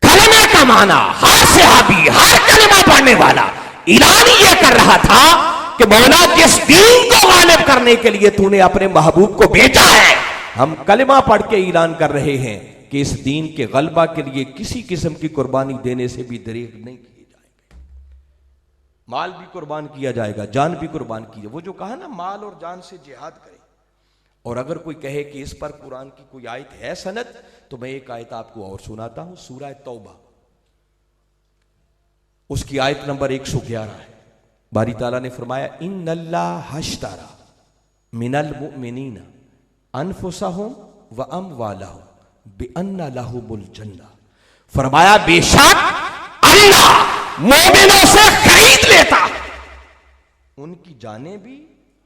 کلمہ کا معنی ہر صحابی، ہر کلمہ پڑھنے والا اعلان یہ کر رہا تھا کہ مولا جس دین کو غالب کرنے کے لیے تو نے اپنے محبوب کو بھیجا ہے، ہم کلمہ پڑھ کے اعلان کر رہے ہیں کہ اس دین کے غلبہ کے لیے کسی قسم کی قربانی دینے سے بھی دریغ نہیں کیے جائیں گے۔ مال بھی قربان کیا جائے گا، جان بھی قربان کی جائے گا۔ وہ جو کہا نا مال اور جان سے جہاد کرے، اور اگر کوئی کہے کہ اس پر قرآن کی کوئی آیت ہے سند، تو میں ایک آیت آپ کو اور سناتا ہوں، سورہ توبہ، اس کی آیت نمبر 111 ہے۔ باری تعالیٰ نے فرمایا ان اللہ اشتری من المؤمنین انفسہم واموالہم بِأَنَّ لَهُمُ الْجَنَّةَ، فرمایا بے شک اللہ مومنوں سے خرید لیتا ان کی جانیں بھی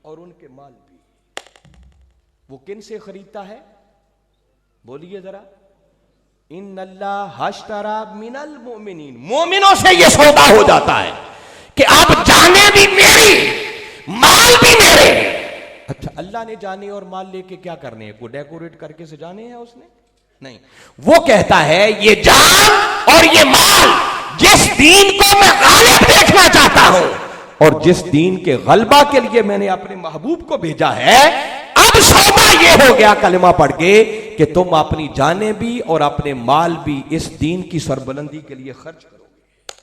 اور ان کے مال بھی۔ وہ کن سے خریدتا ہے؟ بولیے ذرا، ان اللہ اشتری من المؤمنین، مومنوں سے یہ سودا ہو جاتا ہے کہ اب جانیں بھی میری، مال بھی میرے۔ اچھا، اللہ نے جانے اور مال لے کے کیا کرنے ہیں؟ کوئی ڈیکوریٹ کر کے سجانے ہیں اس نے؟ نہیں، وہ کہتا ہے یہ جان اور یہ مال جس دین کو میں غالب دیکھنا چاہتا ہوں اور جس دین کے غلبہ کے لیے میں نے اپنے محبوب کو بھیجا ہے، اب سودا یہ ہو گیا کلمہ پڑھ کے کہ تم اپنی جانیں بھی اور اپنے مال بھی اس دین کی سربلندی کے لیے خرچ کرو گے،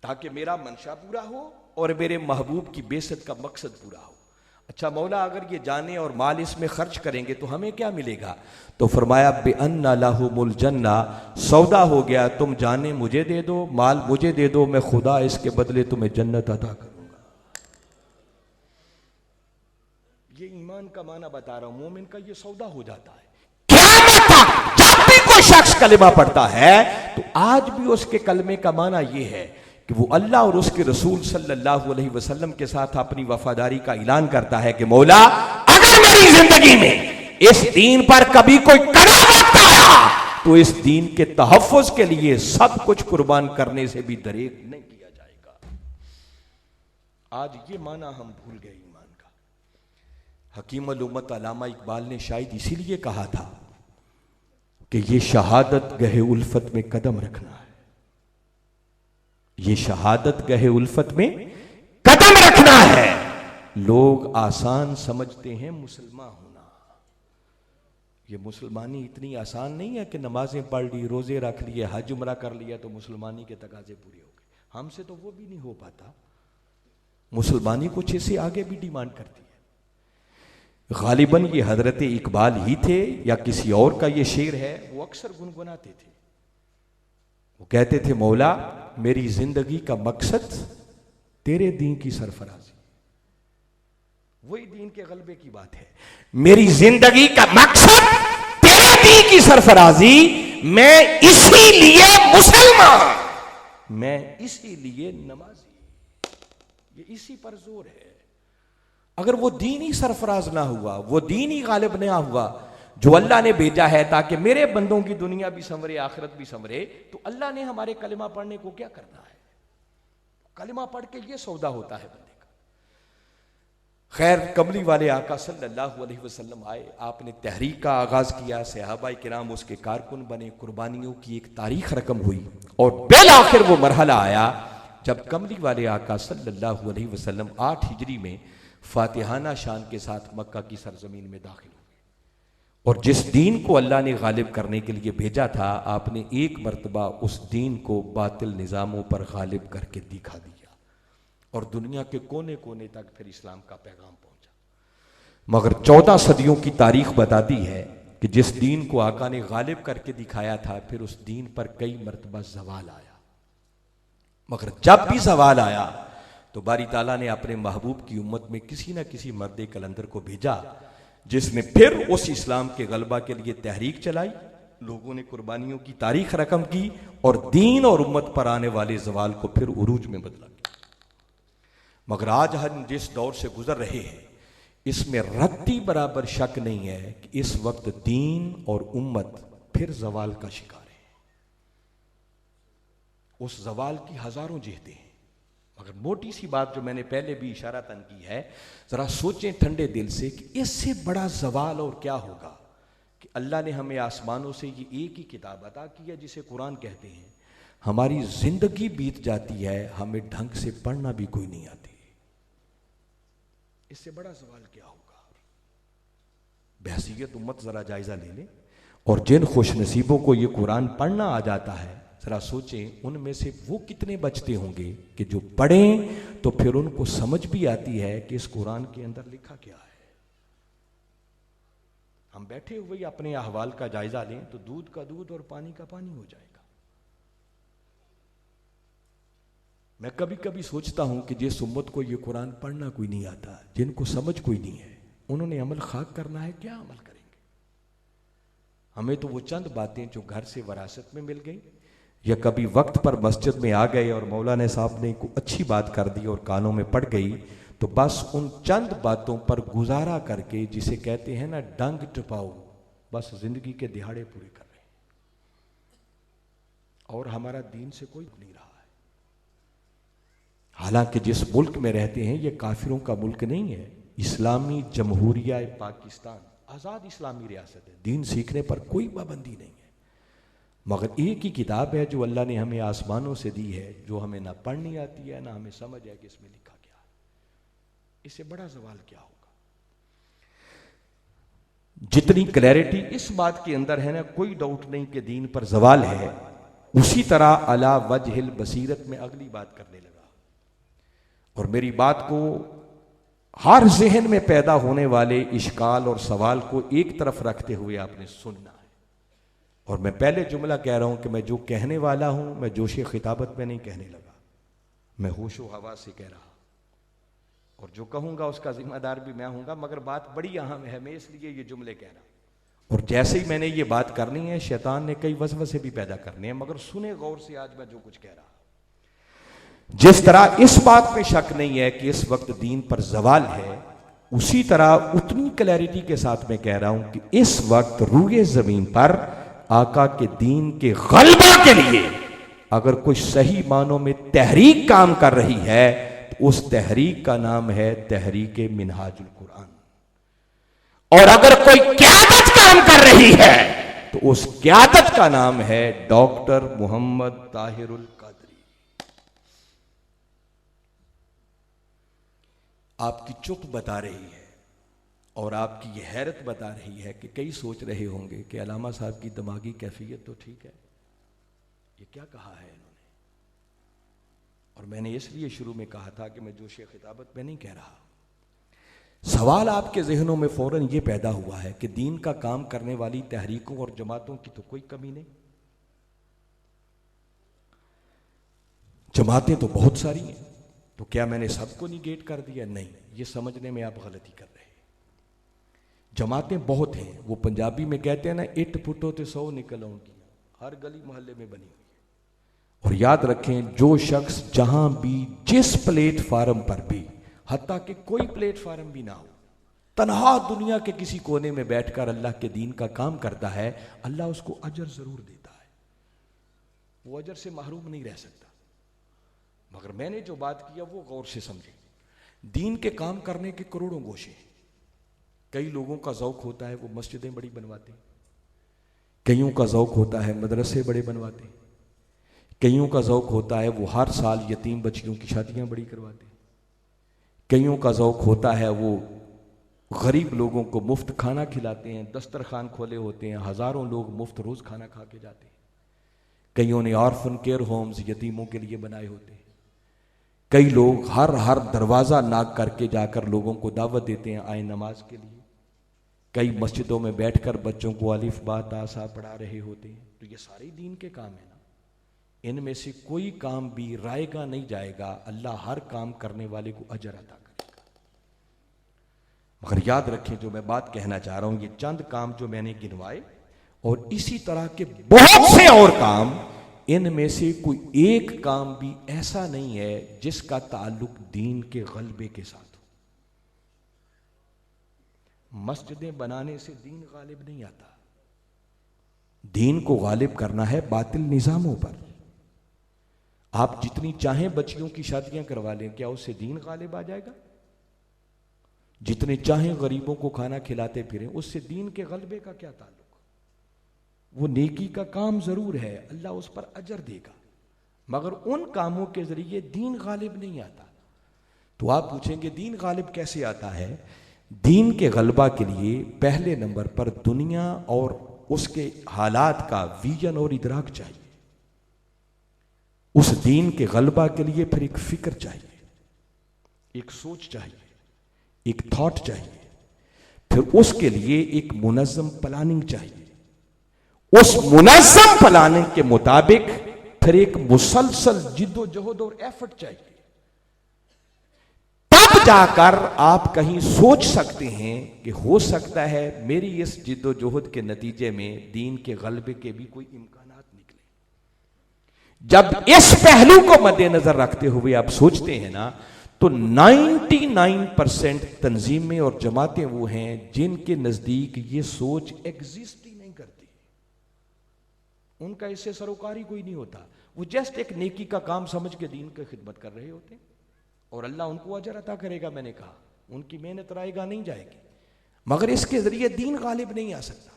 تاکہ میرا منشا پورا ہو اور میرے محبوب کی بعثت کا مقصد پورا ہو۔ اچھا مولا اگر یہ جانے اور مال اس میں خرچ کریں گے تو ہمیں کیا ملے گا؟ تو فرمایا بِأَنَّ لَهُمُ الْجَنَّةَ، سودا ہو گیا، تم جانے مجھے دے دو، مال مجھے دے دو، میں خدا اس کے بدلے تمہیں جنت عطا کروں گا۔ یہ ایمان کا معنی بتا رہا ہوں، مومن کا یہ سودا ہو جاتا ہے۔ قیامت تک جب بھی کوئی شخص کلمہ پڑھتا ہے تو آج بھی اس کے کلمے کا معنی یہ ہے کہ وہ اللہ اور اس کے رسول صلی اللہ علیہ وسلم کے ساتھ اپنی وفاداری کا اعلان کرتا ہے کہ مولا اگر میری زندگی میں اس دین پر کبھی کوئی کڑا وقت آیا تو اس دین کے تحفظ کے لیے سب کچھ قربان کرنے سے بھی دریغ نہیں کیا جائے گا۔ آج یہ معنی ہم بھول گئے ایمان کا۔ حکیم الامت علامہ اقبال نے شاید اسی لیے کہا تھا کہ یہ شہادت گہے الفت میں قدم رکھنا ہے، یہ شہادت گہے الفت میں قدم رکھنا ہے۔ لوگ آسان سمجھتے ہیں مسلمان ہونا، یہ مسلمانی اتنی آسان نہیں ہے کہ نمازیں پڑھ لی، روزے رکھ لیے، حج عمرہ کر لیا تو مسلمانی کے تقاضے پورے ہو گئے۔ ہم سے تو وہ بھی نہیں ہو پاتا، مسلمانی کچھ اسے آگے بھی ڈیمانڈ کرتی ہے۔ غالباً یہ حضرت اقبال ہی تھے یا کسی اور کا یہ شعر ہے، وہ اکثر گنگناتے تھے۔ وہ کہتے تھے مولا میری زندگی کا مقصد تیرے دین کی سرفرازی، وہی دین کے غلبے کی بات ہے۔ میری زندگی کا مقصد تیرے دین کی سرفرازی، میں اسی لیے مسلمان، میں اسی لیے نمازی۔ یہ اسی پر زور ہے. اگر وہ دین ہی سرفراز نہ ہوا، وہ دین ہی غالب نہ ہوا جو اللہ نے بھیجا ہے تاکہ میرے بندوں کی دنیا بھی سنورے آخرت بھی سنورے، تو اللہ نے ہمارے کلمہ پڑھنے کو کیا کرنا ہے؟ کلمہ پڑھ کے یہ سودا ہوتا ہے بندے کا. خیر، کملی والے آقا صلی اللہ علیہ وسلم آئے، آپ نے تحریک کا آغاز کیا، صحابہ کرام اس کے کارکن بنے، قربانیوں کی ایک تاریخ رقم ہوئی، اور بالآخر وہ مرحلہ آیا جب کملی والے آقا صلی اللہ علیہ وسلم 8 ہجری میں فاتحانہ شان کے ساتھ مکہ کی سرزمین میں داخل ہوئے. اور جس دین کو اللہ نے غالب کرنے کے لیے بھیجا تھا، آپ نے ایک مرتبہ اس دین کو باطل نظاموں پر غالب کر کے دکھا دیا، اور دنیا کے کونے کونے تک پھر اسلام کا پیغام پہنچا. مگر 14 صدیوں کی تاریخ بتاتی ہے کہ جس دین کو آقا نے غالب کر کے دکھایا تھا، پھر اس دین پر کئی مرتبہ زوال آیا. مگر جب بھی زوال آیا تو باری تعالیٰ نے اپنے محبوب کی امت میں کسی نہ کسی مرد کلندر کو بھیجا، جس نے پھر اس اسلام کے غلبہ کے لیے تحریک چلائی، لوگوں نے قربانیوں کی تاریخ رقم کی، اور دین اور امت پر آنے والے زوال کو پھر عروج میں بدلا. مگر آج ہم جس دور سے گزر رہے ہیں، اس میں رتی برابر شک نہیں ہے کہ اس وقت دین اور امت پھر زوال کا شکار ہے. اس زوال کی ہزاروں جہتیں ہیں. مگر موٹی سی بات جو میں نے پہلے بھی اشارتاً کی ہے، ذرا سوچیں ٹھنڈے دل سے کہ اس سے بڑا زوال اور کیا ہوگا کہ اللہ نے ہمیں آسمانوں سے یہ ایک ہی کتاب عطا کی ہے جسے قرآن کہتے ہیں. ہماری زندگی بیت جاتی ہے، ہمیں ڈھنگ سے پڑھنا بھی کوئی نہیں آتی. اس سے بڑا زوال کیا ہوگا؟ بحثیت امت ذرا جائزہ لے لیں، اور جن خوش نصیبوں کو یہ قرآن پڑھنا آ جاتا ہے، ذرا سوچیں ان میں سے وہ کتنے بچتے ہوں گے کہ جو پڑھیں تو پھر ان کو سمجھ بھی آتی ہے کہ اس قرآن کے اندر لکھا کیا ہے. ہم بیٹھے ہوئے اپنے احوال کا جائزہ لیں تو دودھ کا دودھ اور پانی کا پانی ہو جائے گا. میں کبھی کبھی سوچتا ہوں کہ جس امت کو یہ قرآن پڑھنا کوئی نہیں آتا، جن کو سمجھ کوئی نہیں ہے، انہوں نے عمل خاک کرنا ہے، کیا عمل کریں گے؟ ہمیں تو وہ چند باتیں جو گھر سے وراثت میں مل گئیں، یا کبھی وقت پر مسجد میں آ گئے اور مولانا صاحب نے کوئی اچھی بات کر دی اور کانوں میں پڑ گئی، تو بس ان چند باتوں پر گزارا کر کے، جسے کہتے ہیں نا ڈنگ ٹپاؤ، بس زندگی کے دہاڑے پورے کر رہے ہیں، اور ہمارا دین سے کوئی نہیں رہا ہے. حالانکہ جس ملک میں رہتے ہیں یہ کافروں کا ملک نہیں ہے، اسلامی جمہوریہ پاکستان آزاد اسلامی ریاست ہے، دین سیکھنے پر کوئی پابندی نہیں ہے. مگر ایک ہی کتاب ہے جو اللہ نے ہمیں آسمانوں سے دی ہے، جو ہمیں نہ پڑھنی آتی ہے نہ ہمیں سمجھ ہے کہ اس میں لکھا کیا ہے. اس سے بڑا زوال کیا ہوگا؟ جتنی کلیئرٹی اس بات کے اندر ہے نا، کوئی ڈاؤٹ نہیں کہ دین پر زوال ہے، اسی طرح علی وجہ البصیرت میں اگلی بات کرنے لگا. اور میری بات کو ہر ذہن میں پیدا ہونے والے اشکال اور سوال کو ایک طرف رکھتے ہوئے آپ نے سننا ہے. اور میں پہلے جملہ کہہ رہا ہوں کہ میں جو کہنے والا ہوں میں جوش خطابت میں نہیں کہنے لگا، میں ہوش و ہوا سے کہہ رہا، اور جو کہوں گا اس کا ذمہ دار بھی میں ہوں گا. مگر بات بڑی اہم ہے، میں اس لیے یہ جملے کہہ رہا ہوں. اور جیسے ہی میں نے یہ بات کرنی ہے، شیطان نے کئی وسوسے بھی پیدا کرنے ہیں، مگر سنیں غور سے آج میں جو کچھ کہہ رہا. جس طرح اس بات میں شک نہیں ہے کہ اس وقت دین پر زوال ہے، اسی طرح اتنی کلیئرٹی کے ساتھ میں کہہ رہا ہوں کہ اس وقت روئے زمین پر آقا کے دین کے غلبہ کے لیے اگر کوئی صحیح معنوں میں تحریک کام کر رہی ہے تو اس تحریک کا نام ہے تحریک منہاج القرآن. اور اگر کوئی قیادت کام کر رہی ہے تو اس قیادت کا نام ہے ڈاکٹر محمد طاہر القادری. آپ کی چپ بتا رہی ہے اور آپ کی یہ حیرت بتا رہی ہے کہ کئی سوچ رہے ہوں گے کہ علامہ صاحب کی دماغی کیفیت تو ٹھیک ہے، یہ کیا کہا ہے انہوں نے. اور میں نے اس لیے شروع میں کہا تھا کہ میں جوش خطابت میں نہیں کہہ رہا. سوال آپ کے ذہنوں میں فوراً یہ پیدا ہوا ہے کہ دین کا کام کرنے والی تحریکوں اور جماعتوں کی تو کوئی کمی نہیں، جماعتیں تو بہت ساری ہیں، تو کیا میں نے سب کو نیگیٹ کر دیا؟ نہیں، یہ سمجھنے میں آپ غلطی کر رہے ہیں. جماعتیں بہت ہیں، وہ پنجابی میں کہتے ہیں نا، اٹ پٹو تے 100 نکل آؤں گی، ہر گلی محلے میں بنی ہوئی ہے. اور یاد رکھیں جو شخص جہاں بھی جس پلیٹ فارم پر بھی، حتیٰ کہ کوئی پلیٹ فارم بھی نہ ہو، تنہا دنیا کے کسی کونے میں بیٹھ کر اللہ کے دین کا کام کرتا ہے، اللہ اس کو اجر ضرور دیتا ہے، وہ اجر سے محروم نہیں رہ سکتا۔ مگر میں نے جو بات کیا وہ غور سے سمجھیں۔ دین کے کام کرنے کے کروڑوں گوشے ہیں۔ کئی لوگوں کا ذوق ہوتا ہے وہ مسجدیں بڑی بنواتے ہیں، کئیوں کا ذوق ہوتا ہے مدرسے بڑے بنواتے ہیں، کئیوں کا ذوق ہوتا ہے وہ ہر سال یتیم بچیوں کی شادیاں بڑی کرواتے ہیں، کئیوں کا ذوق ہوتا ہے وہ غریب لوگوں کو مفت کھانا کھلاتے ہیں، دسترخوان کھولے ہوتے ہیں، ہزاروں لوگ مفت روز کھانا کھا کے جاتے ہیں، کئیوں نے آرفن کیئر ہومز یتیموں کے لیے بنائے ہوتے ہیں، کئی لوگ ہر دروازہ ناک کر کے جا کر لوگوں کو دعوت دیتے ہیں آئیں نماز کے لیے، کئی مسجدوں میں بیٹھ کر بچوں کو الف با تا سا پڑھا رہے ہوتے ہیں۔ تو یہ سارے دین کے کام ہیں نا، ان میں سے کوئی کام بھی رائے گا نہیں جائے گا، اللہ ہر کام کرنے والے کو اجر عطا کرے گا۔ مگر یاد رکھیں جو میں بات کہنا چاہ رہا ہوں، یہ چند کام جو میں نے گنوائے اور اسی طرح کے بہت سے اور کام، ان میں سے کوئی ایک کام بھی ایسا نہیں ہے جس کا تعلق دین کے غلبے کے ساتھ ہو۔ مسجدیں بنانے سے دین غالب نہیں آتا، دین کو غالب کرنا ہے باطل نظاموں پر۔ آپ جتنی چاہیں بچیوں کی شادیاں کروا لیں، کیا اس سے دین غالب آ جائے گا؟ جتنے چاہیں غریبوں کو کھانا کھلاتے پھریں، اس سے دین کے غلبے کا کیا تعلق؟ وہ نیکی کا کام ضرور ہے، اللہ اس پر اجر دے گا، مگر ان کاموں کے ذریعے دین غالب نہیں آتا۔ تو آپ پوچھیں گے دین غالب کیسے آتا ہے؟ دین کے غلبہ کے لیے پہلے نمبر پر دنیا اور اس کے حالات کا ویژن اور ادراک چاہیے۔ اس دین کے غلبہ کے لیے پھر ایک فکر چاہیے، ایک سوچ چاہیے، ایک تھاٹ چاہیے، پھر اس کے لیے ایک منظم پلاننگ چاہیے، اس منظم پلاننگ کے مطابق پھر ایک مسلسل جد و جہد اور ایفرٹ چاہیے، تب جا کر آپ کہیں سوچ سکتے ہیں کہ ہو سکتا ہے میری اس جد و جہد کے نتیجے میں دین کے غلبے کے بھی کوئی امکانات نکلے۔ جب اس پہلو کو مد نظر رکھتے ہوئے آپ سوچتے ہیں نا، تو 99% تنظیمیں اور جماعتیں وہ ہیں جن کے نزدیک یہ سوچ ایگزسٹ ہی نہیں کرتی، ان کا اس سے سروکار ہی کوئی نہیں ہوتا، وہ جسٹ ایک نیکی کا کام سمجھ کے دین کی خدمت کر رہے ہوتے ہیں اور اللہ ان کو اجر عطا کرے گا۔ میں نے کہا ان کی محنت رائے گا نہیں جائے گی، مگر اس کے ذریعے دین غالب نہیں آ سکتا۔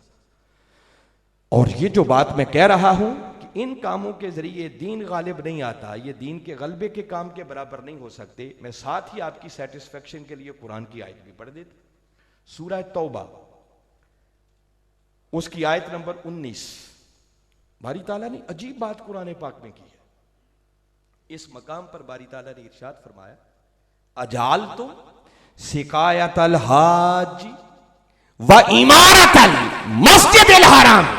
اور یہ جو بات میں کہہ رہا ہوں کہ ان کاموں کے ذریعے دین غالب نہیں آتا، یہ دین کے غلبے کے کام کے برابر نہیں ہو سکتے، میں ساتھ ہی آپ کی سیٹسفیکشن کے لیے قرآن کی آیت بھی پڑھ دیتا۔ سورہ توبہ اس کی آیت نمبر 19، باری تعالیٰ نے عجیب بات قرآن پاک میں کی ہے۔ اس مقام پر باری تعالیٰ نے ارشاد فرمایا، اجعلتم سقایۃ الحاج و امارۃ المسجد الحرام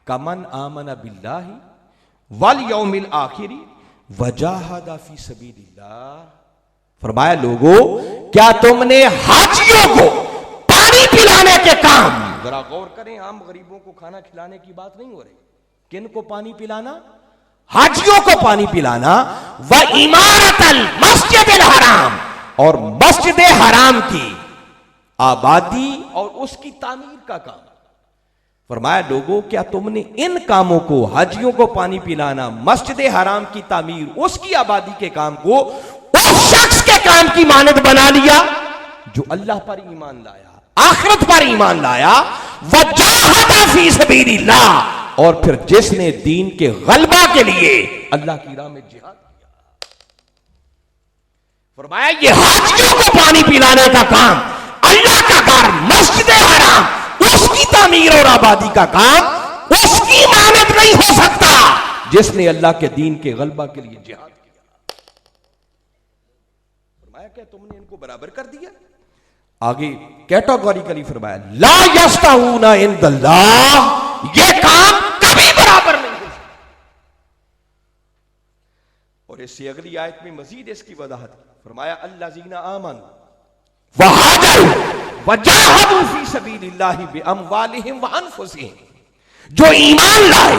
کمن آمن باللہ والیوم الآخر وجاہد فی سبیل اللہ۔ فرمایا لوگو کیا تم نے حاجیوں کو پانی پلانے کے کام، ذرا غور کریں، عام غریبوں کو کھانا کھلانے کی بات نہیں ہو رہی، کن کو پانی پلانا؟ حاجیوں کو پانی پلانا، وَإِمَارَةَ الْمَسْجِدِ الْحَرَامِ، اور مسجد حرام کی آبادی اور اس کی تعمیر کا کام۔ فرمایا لوگوں کیا تم نے ان کاموں کو، حاجیوں کو پانی پلانا، مسجد حرام کی تعمیر، اس کی آبادی کے کام کو اس شخص کے کام کی مانند بنا لیا جو اللہ پر ایمان لایا، آخرت پر ایمان لایا، وَجَاهَدَ فِي سَبِيلِ اللَّهِ، اور پھر جس نے دین کے غلبہ کے لیے اللہ کی راہ میں جہاد کیا۔ فرمایا یہ حاجیوں کو پانی پلانے کا کام، اللہ کا گھر مسجد حرام، اس کی تعمیر اور آبادی کا کام اس کی مانند نہیں ہو سکتا جس نے اللہ کے دین کے غلبہ کے لیے جہاد کیا۔ فرمایا کہ تم نے ان کو برابر کر دیا۔ آگے کیٹاگوریکلی فرمایا لا یستوون عند اللہ، یہ کام کبھی برابر نہیں ہو سکتا۔ اور اس سے اگلی آیت میں مزید اس کی وضاحت فرمایا الذین آمنوا وہاجروا وجاہدوا فی سبیل اللہ باموالہم وانفسہم، جو ایمان لائے،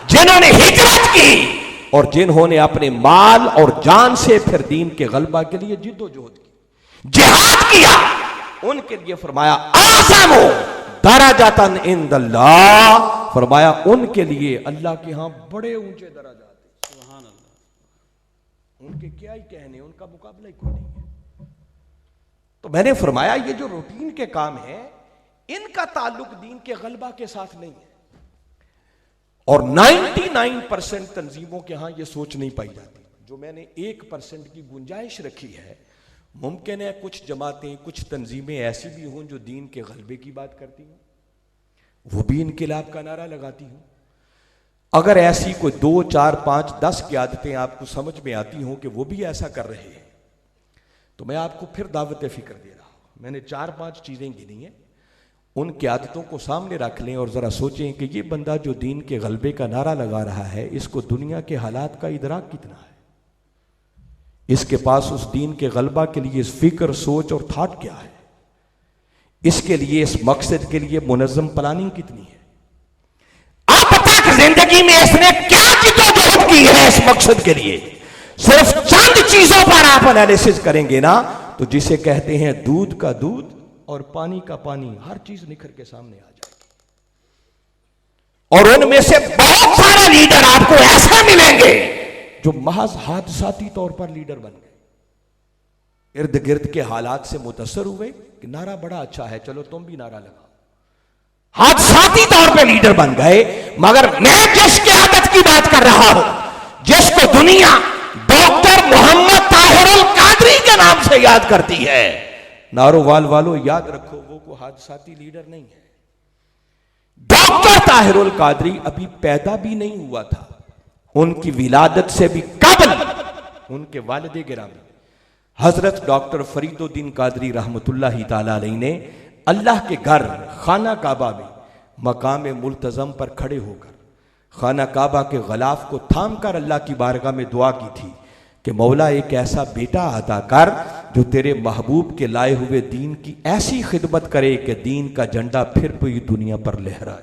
جنہوں نے ہجرت کی اور جنہوں نے اپنے مال اور جان سے پھر دین کے غلبہ کے لیے جد و جہد کی، جہاد کیا، ان کے لیے فرمایا اعظم درجۃ عند اللہ، فرمایا ان کے لیے اللہ کے ہاں بڑے اونچے درجات ہیں۔ سبحان اللہ، ان کے کیا ہی کہنے، ان کا مقابلہ ہی کوئی نہیں ہے۔ تو میں نے فرمایا یہ جو روٹین کے کام ہیں ان کا تعلق دین کے غلبہ کے ساتھ نہیں ہے، اور 99% تنظیموں کے ہاں یہ سوچ نہیں پائی جاتی۔ جو میں نے 1% کی گنجائش رکھی ہے، ممکن ہے کچھ جماعتیں، کچھ تنظیمیں ایسی بھی ہوں جو دین کے غلبے کی بات کرتی ہوں، وہ بھی انقلاب کا نعرہ لگاتی ہوں۔ اگر ایسی کوئی 2 4 5 10 قیادتیں آپ کو سمجھ میں آتی ہوں کہ وہ بھی ایسا کر رہے ہیں، تو میں آپ کو پھر دعوت فکر دے رہا ہوں۔ میں نے 4 5 چیزیں گنی ہیں، ان قیادتوں کو سامنے رکھ لیں اور ذرا سوچیں کہ یہ بندہ جو دین کے غلبے کا نعرہ لگا رہا ہے، اس کو دنیا کے حالات کا ادراک کتنا ہے، اس کے پاس اس دین کے غلبہ کے لیے فکر، سوچ اور تھاٹ کیا ہے، اس کے لیے، اس مقصد کے لیے منظم پلاننگ کتنی ہے، اب تک زندگی میں اس نے کیا جدوجہد کی ہے اس مقصد کے لیے۔ صرف چند چیزوں پر آپ انالیسس کریں گے نا تو جسے کہتے ہیں دودھ کا دودھ اور پانی کا پانی، ہر چیز نکھر کے سامنے آ جائے گی۔ اور ان میں سے بہت سارے لیڈر آپ کو ایسے ملیں گے جو محض حادثاتی طور پر لیڈر بن گئے، ارد گرد کے حالات سے متاثر ہوئے کہ نعرہ بڑا اچھا ہے، چلو تم بھی نعرہ لگاؤ، حادثاتی طور پہ لیڈر بن گئے۔ مگر میں جس قیادت کی بات کر رہا ہوں، جس کو دنیا ڈاکٹر محمد طاہر القادری کے نام سے یاد کرتی ہے، نارووال والو یاد رکھو وہ کوئی حادثاتی لیڈر نہیں ہے۔ ڈاکٹر طاہر القادری ابھی پیدا بھی نہیں ہوا تھا، ان کی ولادت سے بھی قبل ان کے والد گرامی حضرت ڈاکٹر فرید الدین قادری رحمت اللہ تعالی علیہ نے اللہ کے گھر خانہ کعبہ میں مقام ملتزم پر کھڑے ہو کر خانہ کعبہ کے غلاف کو تھام کر اللہ کی بارگاہ میں دعا کی تھی کہ مولا ایک ایسا بیٹا عطا کر جو تیرے محبوب کے لائے ہوئے دین کی ایسی خدمت کرے کہ دین کا جھنڈا پھر پوری دنیا پر لہرائے۔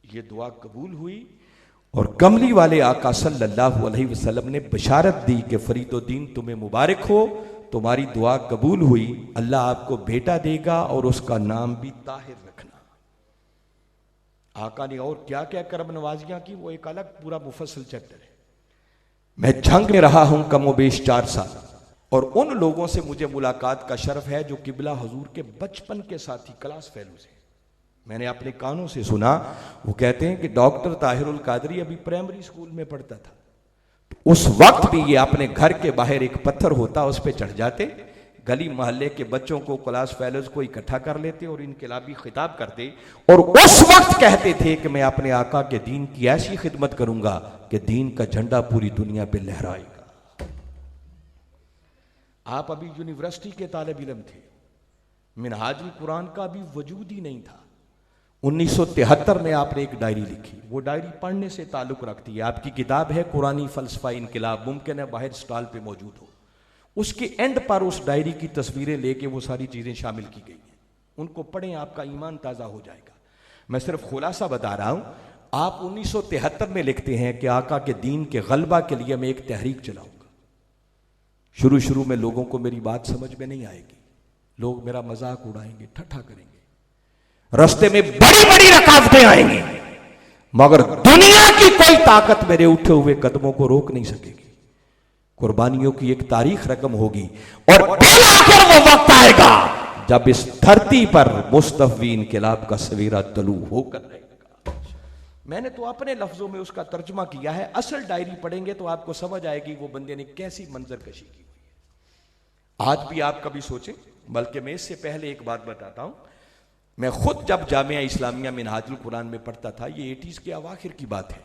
یہ دعا قبول ہوئی اور کملی والے آقا صلی اللہ علیہ وسلم نے بشارت دی کہ فرید الدین تمہیں مبارک ہو، تمہاری دعا قبول ہوئی، اللہ آپ کو بیٹا دے گا اور اس کا نام بھی طاہر رکھنا۔ آقا نے اور کیا کیا کرم نوازیاں کی، وہ ایک الگ پورا مفصل چیپٹر ہے۔ میں جھنگ میں رہا ہوں کم و بیش 4 سال، اور ان لوگوں سے مجھے ملاقات کا شرف ہے جو قبلہ حضور کے بچپن کے ساتھی، کلاس فیلوز ہیں۔ میں نے اپنے کانوں سے سنا، وہ کہتے ہیں کہ ڈاکٹر طاہر القادری ابھی پرائمری اسکول میں پڑھتا تھا، تو اس وقت بھی یہ اپنے گھر کے باہر ایک پتھر ہوتا اس پہ چڑھ جاتے، گلی محلے کے بچوں کو، کلاس فیلوز کو اکٹھا کر لیتے اور انقلابی خطاب کرتے، اور اس وقت کہتے تھے کہ میں اپنے آقا کے دین کی ایسی خدمت کروں گا کہ دین کا جھنڈا پوری دنیا پہ لہرائے گا۔ آپ ابھی یونیورسٹی کے طالب علم تھے، منہاج القرآن کا بھی وجود ہی نہیں تھا۔ 1973 میں آپ نے ایک ڈائری لکھی، وہ ڈائری پڑھنے سے تعلق رکھتی ہے۔ آپ کی کتاب ہے قرآنی فلسفہ انقلاب، ممکن ہے باہر سٹال پہ موجود ہو۔ اس کے اینڈ پر اس ڈائری کی تصویریں لے کے وہ ساری چیزیں شامل کی گئی ہیں، ان کو پڑھیں، آپ کا ایمان تازہ ہو جائے گا۔ میں صرف خلاصہ بتا رہا ہوں۔ آپ 1973 میں لکھتے ہیں کہ آقا کے دین کے غلبہ کے لیے میں ایک تحریک چلاؤں گا۔ شروع میں لوگوں کو میری بات سمجھ میں نہیں آئے گی، لوگ میرا مذاق اڑائیں گے، ٹھٹھا کریں گے، رستے میں بڑی بڑی رکاوٹیں آئیں گی، مگر دنیا کی کوئی طاقت میرے اٹھے ہوئے قدموں کو روک نہیں سکے گی۔ قربانیوں کی ایک تاریخ رقم ہوگی، اور بالآخر وہ وقت آئے گا جب اس دھرتی پر مصطفی انقلاب کا سویرا طلوع ہو کر رہے گا۔ میں نے تو اپنے لفظوں میں اس کا ترجمہ کیا ہے، اصل ڈائری پڑھیں گے تو آپ کو سمجھ آئے گی وہ بندے نے کیسی منظر کشی کی ہوئی ہے۔ آج بھی آپ کبھی سوچیں، بلکہ میں اس سے پہلے ایک بات بتاتا ہوں، میں خود جب جامعہ اسلامیہ منہاج القرآن میں پڑھتا تھا، یہ 80s کے اواخر کی بات ہے،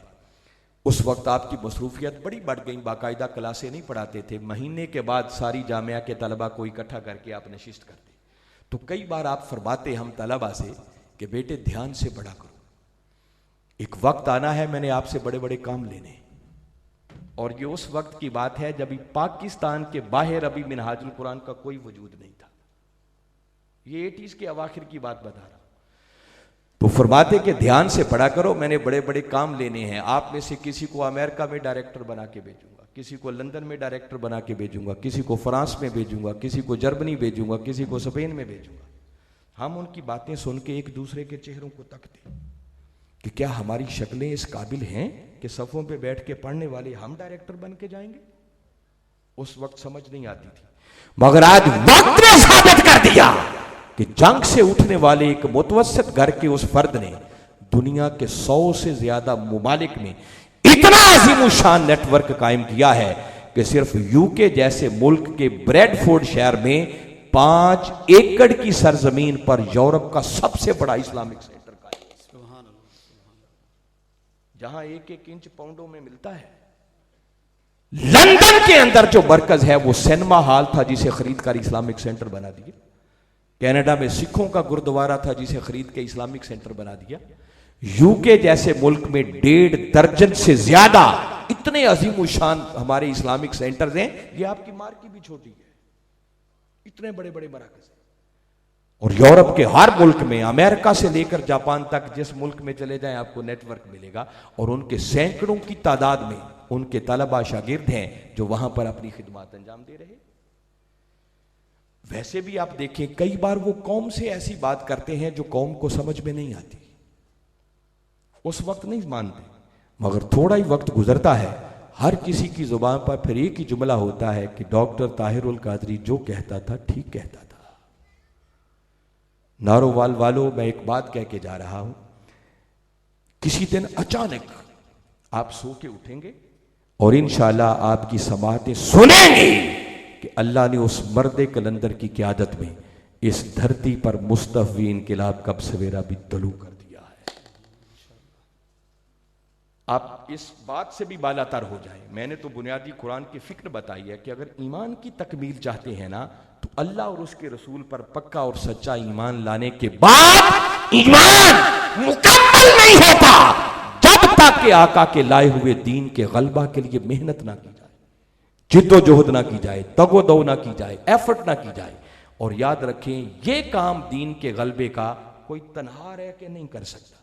اس وقت آپ کی مصروفیت بڑی بڑھ گئی، باقاعدہ کلاسیں نہیں پڑھاتے تھے، مہینے کے بعد ساری جامعہ کے طلبہ کو اکٹھا کر کے آپ نشست کرتے، تو کئی بار آپ فرماتے ہم طلبہ سے کہ بیٹے دھیان سے پڑھا کرو، ایک وقت آنا ہے میں نے آپ سے بڑے بڑے کام لینے، اور یہ اس وقت کی بات ہے جب پاکستان کے باہر ابھی منہاج القرآن کا کوئی وجود نہیں تھا، یہ 80s کے اواخر کی بات بتا رہا ہوں۔ تو فرماتے کہ دھیان سے پڑھا کرو، میں نے بڑے بڑے کام لینے ہیں، آپ میں سے کسی کو امریکہ میں ڈائریکٹر بنا کے بھیجوں گا، کسی کو لندن میں ڈائریکٹر بنا کے بھیجوں گا، کسی کو فرانس میں بھیجوں گا، کسی کو جرمنی بھیجوں گا، کسی کو اسپین میں بھیجوں گا۔ ہم ان کی باتیں سن کے ایک دوسرے کے چہروں کو تکتے کہ کیا ہماری شکلیں اس قابل ہیں کہ صفوں پہ بیٹھ کے پڑھنے والے ہم ڈائریکٹر بن کے جائیں گے؟ اس وقت سمجھ نہیں آتی تھی، مگر آج وقت نے ثابت کر دیا کہ جنگ سے اٹھنے والے ایک متوسط گھر کے اس فرد نے دنیا کے 100 سے زیادہ ممالک میں اتنا عظیم الشان نیٹ ورک قائم کیا ہے کہ صرف یو کے جیسے ملک کے بریڈ فورڈ شہر میں 5 ایکڑ کی سرزمین پر یورپ کا سب سے بڑا اسلامک سینٹر قائم ہے، جہاں 1-1 انچ پاؤنڈوں میں ملتا ہے۔ لندن کے اندر جو مرکز ہے وہ سینما ہال تھا جسے خرید کر اسلامک سینٹر بنا دیا، کینیڈا میں سکھوں کا گردوارہ تھا جسے خرید کے اسلامک سینٹر بنا دیا، یو کے جیسے ملک میں 1.5 درجن سے زیادہ اتنے عظیم الشان ہمارے اسلامک سینٹرز ہیں، یہ آپ کی مار کی بھی چھوٹی ہے، اتنے بڑے بڑے مراکز ہیں۔ اور یورپ کے ہر ملک میں، امریکہ سے لے کر جاپان تک جس ملک میں چلے جائیں آپ کو نیٹ ورک ملے گا، اور ان کے سینکڑوں کی تعداد میں ان کے طلبہ شاگرد ہیں جو وہاں پر اپنی خدمات انجام دے رہے۔ ویسے بھی آپ دیکھیں کئی بار وہ قوم سے ایسی بات کرتے ہیں جو قوم کو سمجھ میں نہیں آتی، اس وقت نہیں مانتے، مگر تھوڑا ہی وقت گزرتا ہے ہر کسی کی زبان پر پھر ایک ہی جملہ ہوتا ہے کہ ڈاکٹر طاہر القادری جو کہتا تھا ٹھیک کہتا تھا۔ نارووال والوں، میں ایک بات کہہ کے جا رہا ہوں، کسی دن اچانک آپ سو کے اٹھیں گے اور انشاءاللہ آپ کی سماعتیں سنیں گے کہ اللہ نے اس مرد کلندر کی قیادت میں اس دھرتی پر مستفی انقلاب کا سویرا بھی طلوع کر دیا ہے۔ آپ اس بات سے بھی بالا تر ہو جائیں، میں نے تو بنیادی قرآن کی فکر بتائی ہے کہ اگر ایمان کی تکمیل چاہتے ہیں نا تو اللہ اور اس کے رسول پر پکا اور سچا ایمان لانے کے بعد ایمان مکمل نہیں ہوتا جب تک کہ آقا کے لائے ہوئے دین کے غلبہ کے لیے محنت نہ کی جائے، جد و جہد نہ کی جائے، تگ و دو نہ کی جائے، ایفرٹ نہ کی جائے۔ اور یاد رکھیں یہ کام دین کے غلبے کا کوئی تنہا رہ کے نہیں کر سکتا،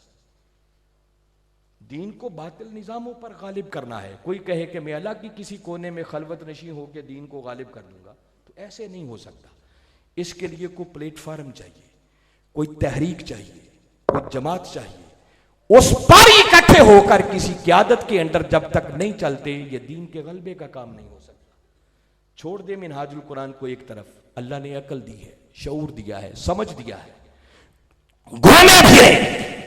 دین کو باطل نظاموں پر غالب کرنا ہے۔ کوئی کہے کہ میں اللہ کی کسی کونے میں خلوت نشین ہو کے دین کو غالب کر دوں گا، تو ایسے نہیں ہو سکتا۔ اس کے لیے کوئی پلیٹ فارم چاہیے، کوئی تحریک چاہیے، کوئی جماعت چاہیے، اس پر اکٹھے ہو کر کسی قیادت کے اندر جب تک نہیں چلتے یہ دین کے غلبے کا کام نہیں ہو سکتا۔ چھوڑ دے منہاج القرآن کو ایک طرف، اللہ نے عقل دی ہے، شعور دیا ہے، سمجھ دیا ہے، گھومے پھرے،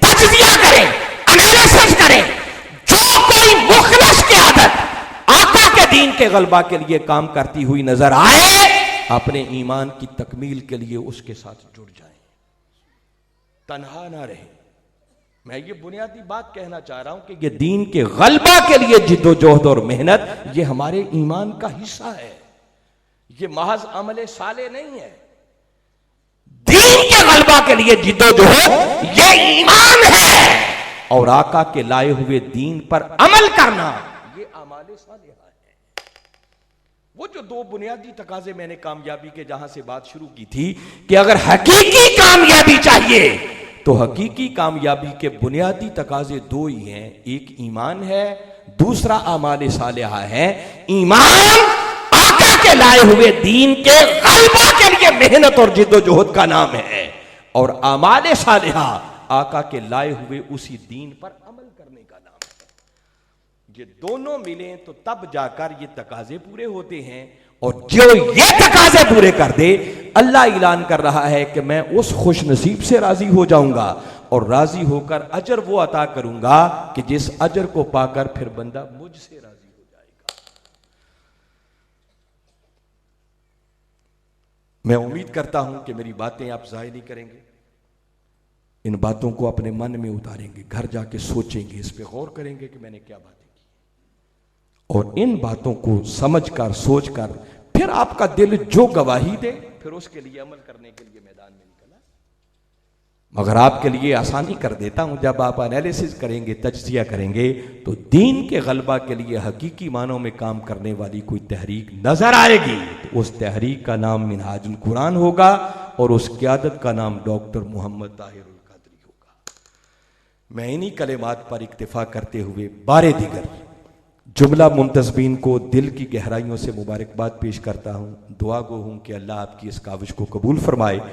تجزیہ کریں، انالیسس کریں، جو کوئی مخلص قیادت آقا کے دین کے غلبہ کے لیے کام کرتی ہوئی نظر آئے، اپنے ایمان کی تکمیل کے لیے اس کے ساتھ جڑ جائیں، تنہا نہ رہیں۔ میں یہ بنیادی بات کہنا چاہ رہا ہوں کہ یہ دین کے غلبہ کے لیے جد و جہد اور محنت یہ ہمارے ایمان کا حصہ ہے، یہ محض عمل صالح نہیں ہے۔ دین کے غلبہ کے لیے جد و جہد یہ ایمان ہے، اور آقا کے لائے ہوئے دین پر عمل کرنا یہ اعمال صالحہ ہے۔ وہ جو 2 بنیادی تقاضے میں نے کامیابی کے جہاں سے بات شروع کی تھی کہ اگر حقیقی کامیابی چاہیے تو حقیقی کامیابی کے بنیادی تقاضے 2 ہی ہیں، ایک ایمان ہے، دوسرا اعمال صالحہ ہے۔ ایمان آقا کے لائے ہوئے دین کے غلبہ کے لیے محنت اور جد و جہد کا نام ہے، اور اعمال صالحہ آقا کے لائے ہوئے اسی دین پر عمل کرنے کا نام ہے۔ یہ دونوں ملیں تو تب جا کر یہ تقاضے پورے ہوتے ہیں، اور جو یہ تقاضے پورے کر دے اللہ اعلان کر رہا ہے کہ میں اس خوش نصیب سے راضی ہو جاؤں گا، اور راضی ہو کر اجر وہ عطا کروں گا کہ جس اجر کو پا کر پھر بندہ مجھ سے راضی ہو جائے گا۔ میں امید کرتا ہوں کہ میری باتیں آپ ضائع نہیں کریں گے، ان باتوں کو اپنے من میں اتاریں گے، گھر جا کے سوچیں گے، اس پہ غور کریں گے کہ میں نے کیا باتیں کی، اور ان باتوں کو سمجھ کر سوچ کر پھر آپ کا دل جو گواہی دے پھر اس کے لیے عمل کرنے کے لیے میدان میں نکلا۔ مگر آپ کے لیے آسانی کر دیتا ہوں، جب آپ انالیسس کریں گے، تجزیہ کریں گے، تو دین کے غلبہ کے لیے حقیقی معنوں میں کام کرنے والی کوئی تحریک نظر آئے گی تو اس تحریک کا نام منہاج القرآن ہوگا، اور اس قیادت کا نام ڈاکٹر محمد طاہر القادری ہوگا۔ میں انہی کلمات پر اکتفا کرتے ہوئے بارے دیگر جملہ منتظمین کو دل کی گہرائیوں سے مبارکباد پیش کرتا ہوں. دعا گو ہوں کہ اللہ آپ کی اس کاوش کو قبول فرمائے.